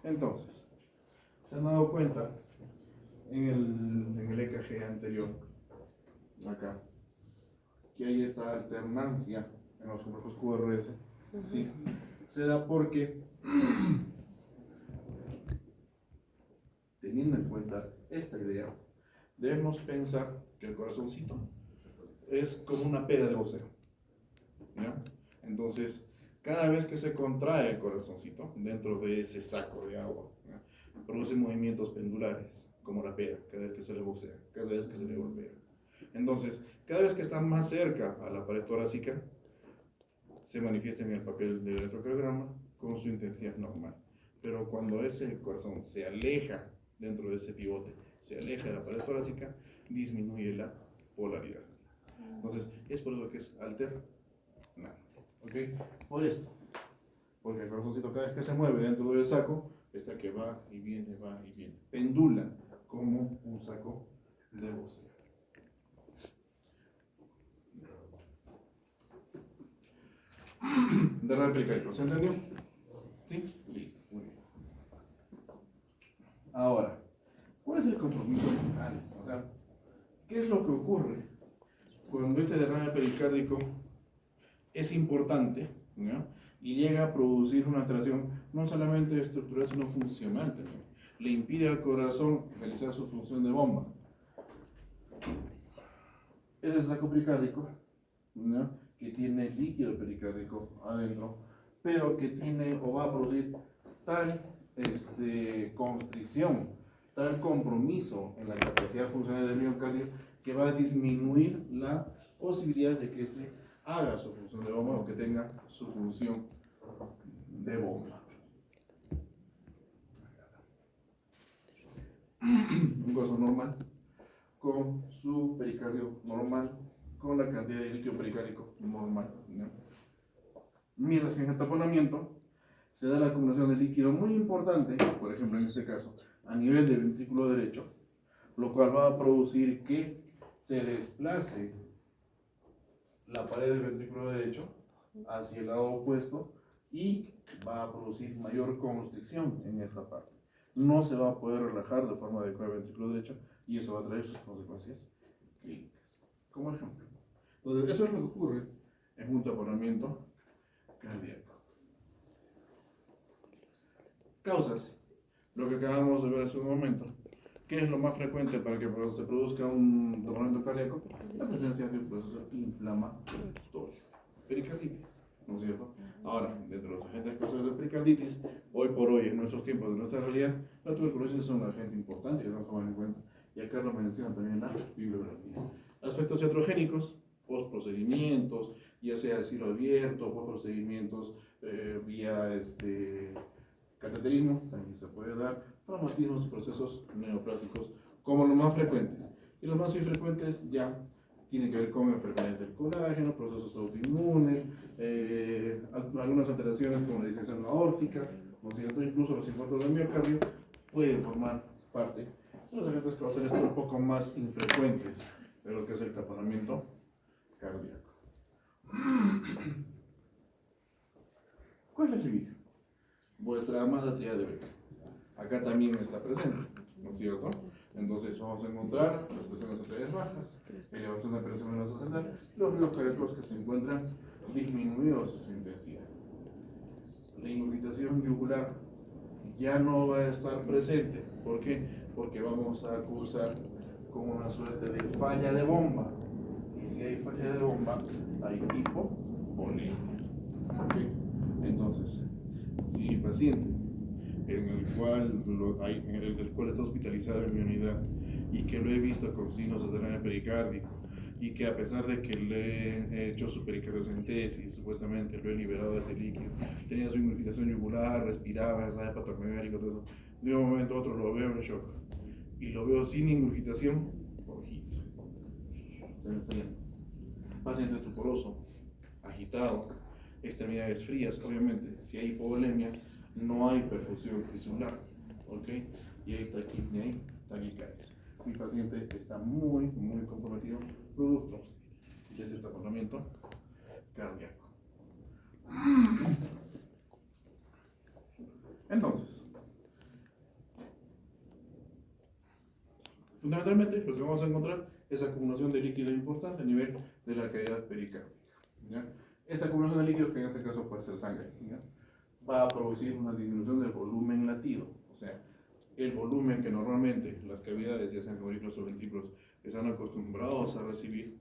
Speaker 1: Entonces, se han dado cuenta en el EKG anterior, acá, que hay esta alternancia en los complejos QRS, ¿sí? Se da porque, teniendo en cuenta esta idea, debemos pensar que el corazoncito es como una pera de océano, ¿ya? Entonces, cada vez que se contrae el corazoncito dentro de ese saco de agua, ¿ya?, produce movimientos pendulares, como la pera, cada vez que se le boxea, cada vez que se le golpea. Entonces, cada vez que está más cerca a la pared torácica, se manifiesta en el papel del electrocardiograma con su intensidad normal. Pero cuando ese corazón se aleja dentro de ese pivote, se aleja de la pared torácica, disminuye la polaridad. Entonces, es por eso que es alternante. ¿Ok? Por esto. Porque el corazoncito cada vez que se mueve dentro del saco, está que va y viene, va y viene. Pendula como un saco de boxeo. Derrame pericárdico, ¿se entendió? ¿Sí? Listo, muy bien. Ahora, ¿cuál es el compromiso final? O sea, ¿qué es lo que ocurre cuando este derrame pericárdico es importante, ¿no?, y llega a producir una alteración no solamente estructural, sino funcional también? Le impide al corazón realizar su función de bomba. Es el saco pericárdico, ¿no?, que tiene líquido pericárdico adentro, pero que tiene o va a producir tal constricción, tal compromiso en la capacidad funcional del miocardio, que va a disminuir la posibilidad de que éste haga su función de bomba o que tenga su función de bomba. Un corazón normal, con su pericardio normal, con la cantidad de líquido pericárdico normal, ¿no? Mientras que en el taponamiento se da la acumulación de líquido muy importante, por ejemplo en este caso, a nivel del ventrículo derecho, lo cual va a producir que se desplace la pared del ventrículo derecho hacia el lado opuesto y va a producir mayor constricción en esta parte. No se va a poder relajar de forma adecuada el ventrículo derecho y eso va a traer sus consecuencias clínicas. Como ejemplo. Entonces, eso es lo que ocurre en un taponamiento cardíaco. Causas. Lo que acabamos de ver hace un momento. ¿Qué es lo más frecuente para que se produzca un taponamiento cardíaco? La presencia de un proceso inflamatorio. Pericarditis, ¿no es cierto? Ahora, dentro de los agentes causales de pericarditis, hoy por hoy, en nuestros tiempos, de nuestra realidad, la tuberculosis es un agente importante que debemos tomar en cuenta. Y acá lo menciona también la bibliografía. Aspectos iatrogénicos, postprocedimientos, ya sea cielo abierto, postprocedimientos vía cateterismo, también se puede dar, traumatismos y procesos neoplásicos como los más frecuentes. Y los más infrecuentes ya tienen que ver con enfermedades del colágeno, procesos autoinmunes, algunas alteraciones como la disección aórtica, ¿no es cierto? Incluso los infartos del miocardio pueden formar parte de los agentes causales un poco más infrecuentes de lo que es el taponamiento cardíaco. ¿Cuál es el límite? Vuestra amada tríada de Becker. Acá también está presente, ¿no es cierto? Entonces vamos a encontrar las presiones arteriales bajas, elevación de presión venosa central, los ríos cardíacos que se encuentran disminuidos en su intensidad. La inmovilización yugular ya no va a estar presente. ¿Por qué? Porque vamos a cursar con una suerte de falla de bomba. Y si hay falla de bomba, hay hipovolemia. ¿Okay? Entonces, si el paciente en el cual está hospitalizado en mi unidad y que lo he visto con signos de derrame pericárdico y que a pesar de que le he hecho su pericardiocentesis, supuestamente lo he liberado de ese líquido, tenía su inmovilización yugular, respiraba, estaba hepatomegálico, todo eso, de un momento a otro lo veo en shock y lo veo sin ingurgitación, ojito, se me está yendo. Paciente estuporoso, agitado, extremidades frías, obviamente. Si hay hipovolemia, no hay perfusión tisular, ¿ok? Y hay taquipnea y taquicardia. Mi paciente está muy, muy comprometido producto de este taponamiento cardíaco. Entonces, fundamentalmente lo que vamos a encontrar es acumulación de líquido importante a nivel de la cavidad pericárdica, ¿ya? Esta acumulación de líquido, que en este caso puede ser sangre, ¿ya? Va a producir una disminución del volumen latido, o sea, el volumen que normalmente las cavidades, ya sean aurículas o ventrículos, están acostumbrados a recibir,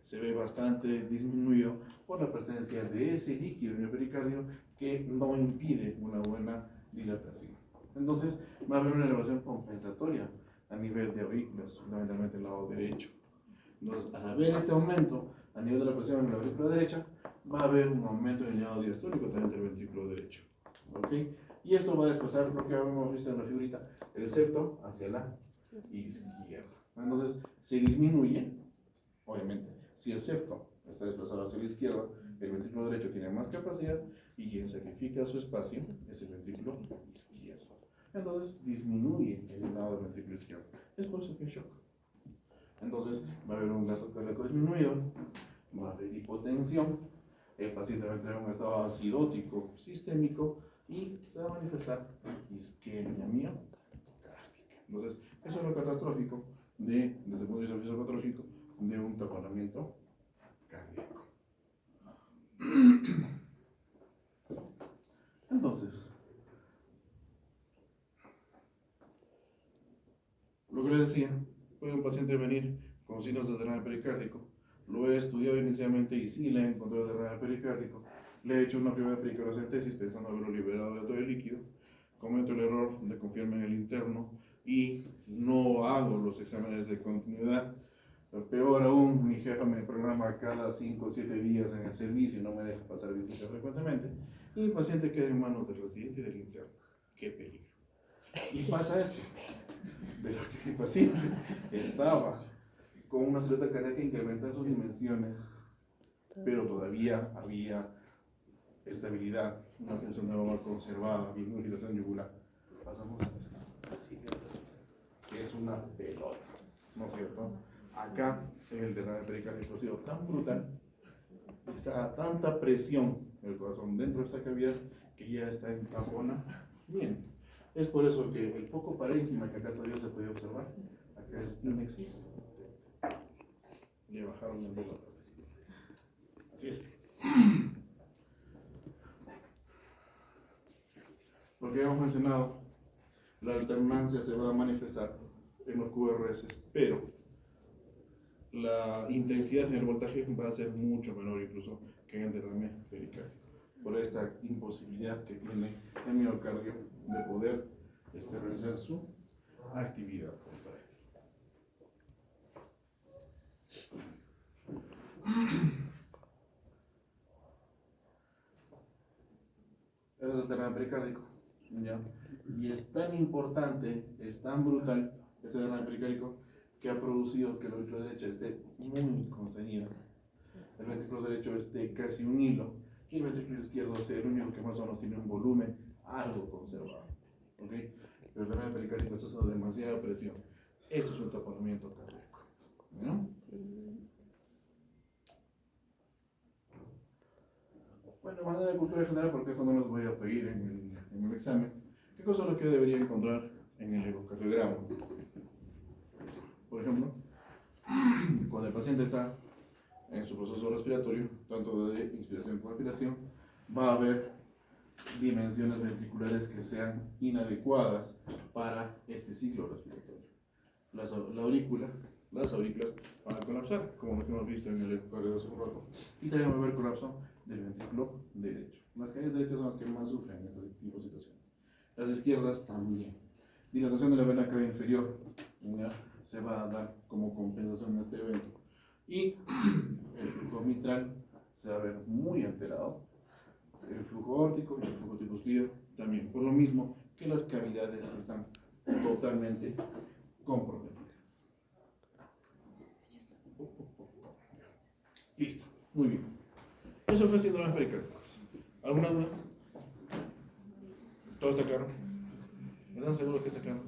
Speaker 1: se ve bastante disminuido por la presencia de ese líquido en el pericardio que no impide una buena dilatación. Entonces, va a haber una elevación compensatoria a nivel de aurículas, fundamentalmente el lado derecho. Entonces, al haber este aumento a nivel de la presión en la aurícula derecha, va a haber un aumento en el lado diastólico también del ventrículo derecho. ¿Ok? Y esto va a desplazar lo que habíamos visto en la figurita, el septo hacia la izquierda. Entonces, se disminuye, obviamente, si el septo está desplazado hacia la izquierda, el ventrículo derecho tiene más capacidad y quien sacrifica su espacio es el ventrículo izquierdo. Entonces, disminuye el lado del ventrículo izquierdo. Es por eso que hay shock. Entonces, va a haber un gasto cardíaco disminuido, va a haber hipotensión, el paciente va a entrar en un estado acidótico sistémico y se va a manifestar isquemia miocárdica. Entonces, eso es lo catastrófico desde el punto de vista fisiopatológico de un taponamiento cardíaco. Entonces, lo que les decía, puede un paciente venir con signos de derrame pericárdico. Lo he estudiado inicialmente y sí le he encontrado derrame pericárdico. Le he hecho una primera pericardiocentesis pensando haberlo liberado de todo el líquido. Cometo el error de confiarme en el interno y no hago los exámenes de continuidad. Peor aún, mi jefa me programa cada 5 o 7 días en el servicio y no me deja pasar visitas frecuentemente. Y el paciente queda en manos del residente y del interno. ¡Qué peligro! Y pasa esto, de lo que el paciente estaba con una celota cardíaca incrementada en sus dimensiones, pero todavía había estabilidad, una función neuronal conservada, bien irritación yugular. Pasamos a esto, así que es una pelota, ¿no es cierto? Acá el derrame pericárdico ha sido tan brutal, está a tanta presión el corazón dentro de esta cavidad que ya está en tapona. Bien, es por eso que el poco parénquima que acá todavía se puede observar, acá es inexistente. Le bajaron el dedo. Así es. Porque hemos mencionado, la alternancia se va a manifestar en los QRS, pero la intensidad en el voltaje va a ser mucho menor incluso que en el derrame pericárdico, por esta imposibilidad que tiene el miocardio de poder realizar su actividad contraria. Ese es el derrame pericárdico, ¿ya? Y es tan importante, es tan brutal este derrame pericárdico que ha producido que el ventrículo derecho esté muy constreñido. El ventrículo derecho esté casi un hilo y el ventrículo izquierdo sea el único que más o menos tiene un volumen algo conservado. ¿Ok? Pero el derrame pericárdico está haciendo demasiada presión. Esto es un taponamiento cardíaco. ¿No? Bueno, de manera de cultura general, porque eso no los voy a pedir en el examen. ¿Qué cosa es lo que debería encontrar en el ecocardiograma? Por ejemplo, cuando el paciente está en su proceso respiratorio, tanto de inspiración como expiración, va a haber dimensiones ventriculares que sean inadecuadas para este ciclo respiratorio. Las aurículas van a colapsar, como lo que hemos visto en el ecocardiograma hace un rato, y también va a haber colapso del ventrículo derecho. Las cavidades derechas son las que más sufren en este tipo de situaciones. Las izquierdas también. Dilatación de la vena cava inferior, ¿ya? Se va a dar como compensación en este evento. Y el flujo mitral se va a ver muy alterado. El flujo órtico y el flujo tricúspide también. Por lo mismo que las cavidades están totalmente comprometidas. Listo, muy bien. Eso fue síndromes pericárdicos. ¿Alguna duda? ¿Todo está claro? ¿Están seguros que está claro?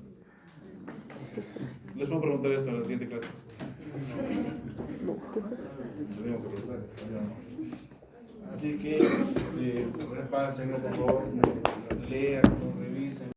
Speaker 1: Les puedo preguntar esto en la siguiente clase. Tenemos que preguntar. Así que repasen, por favor, lean.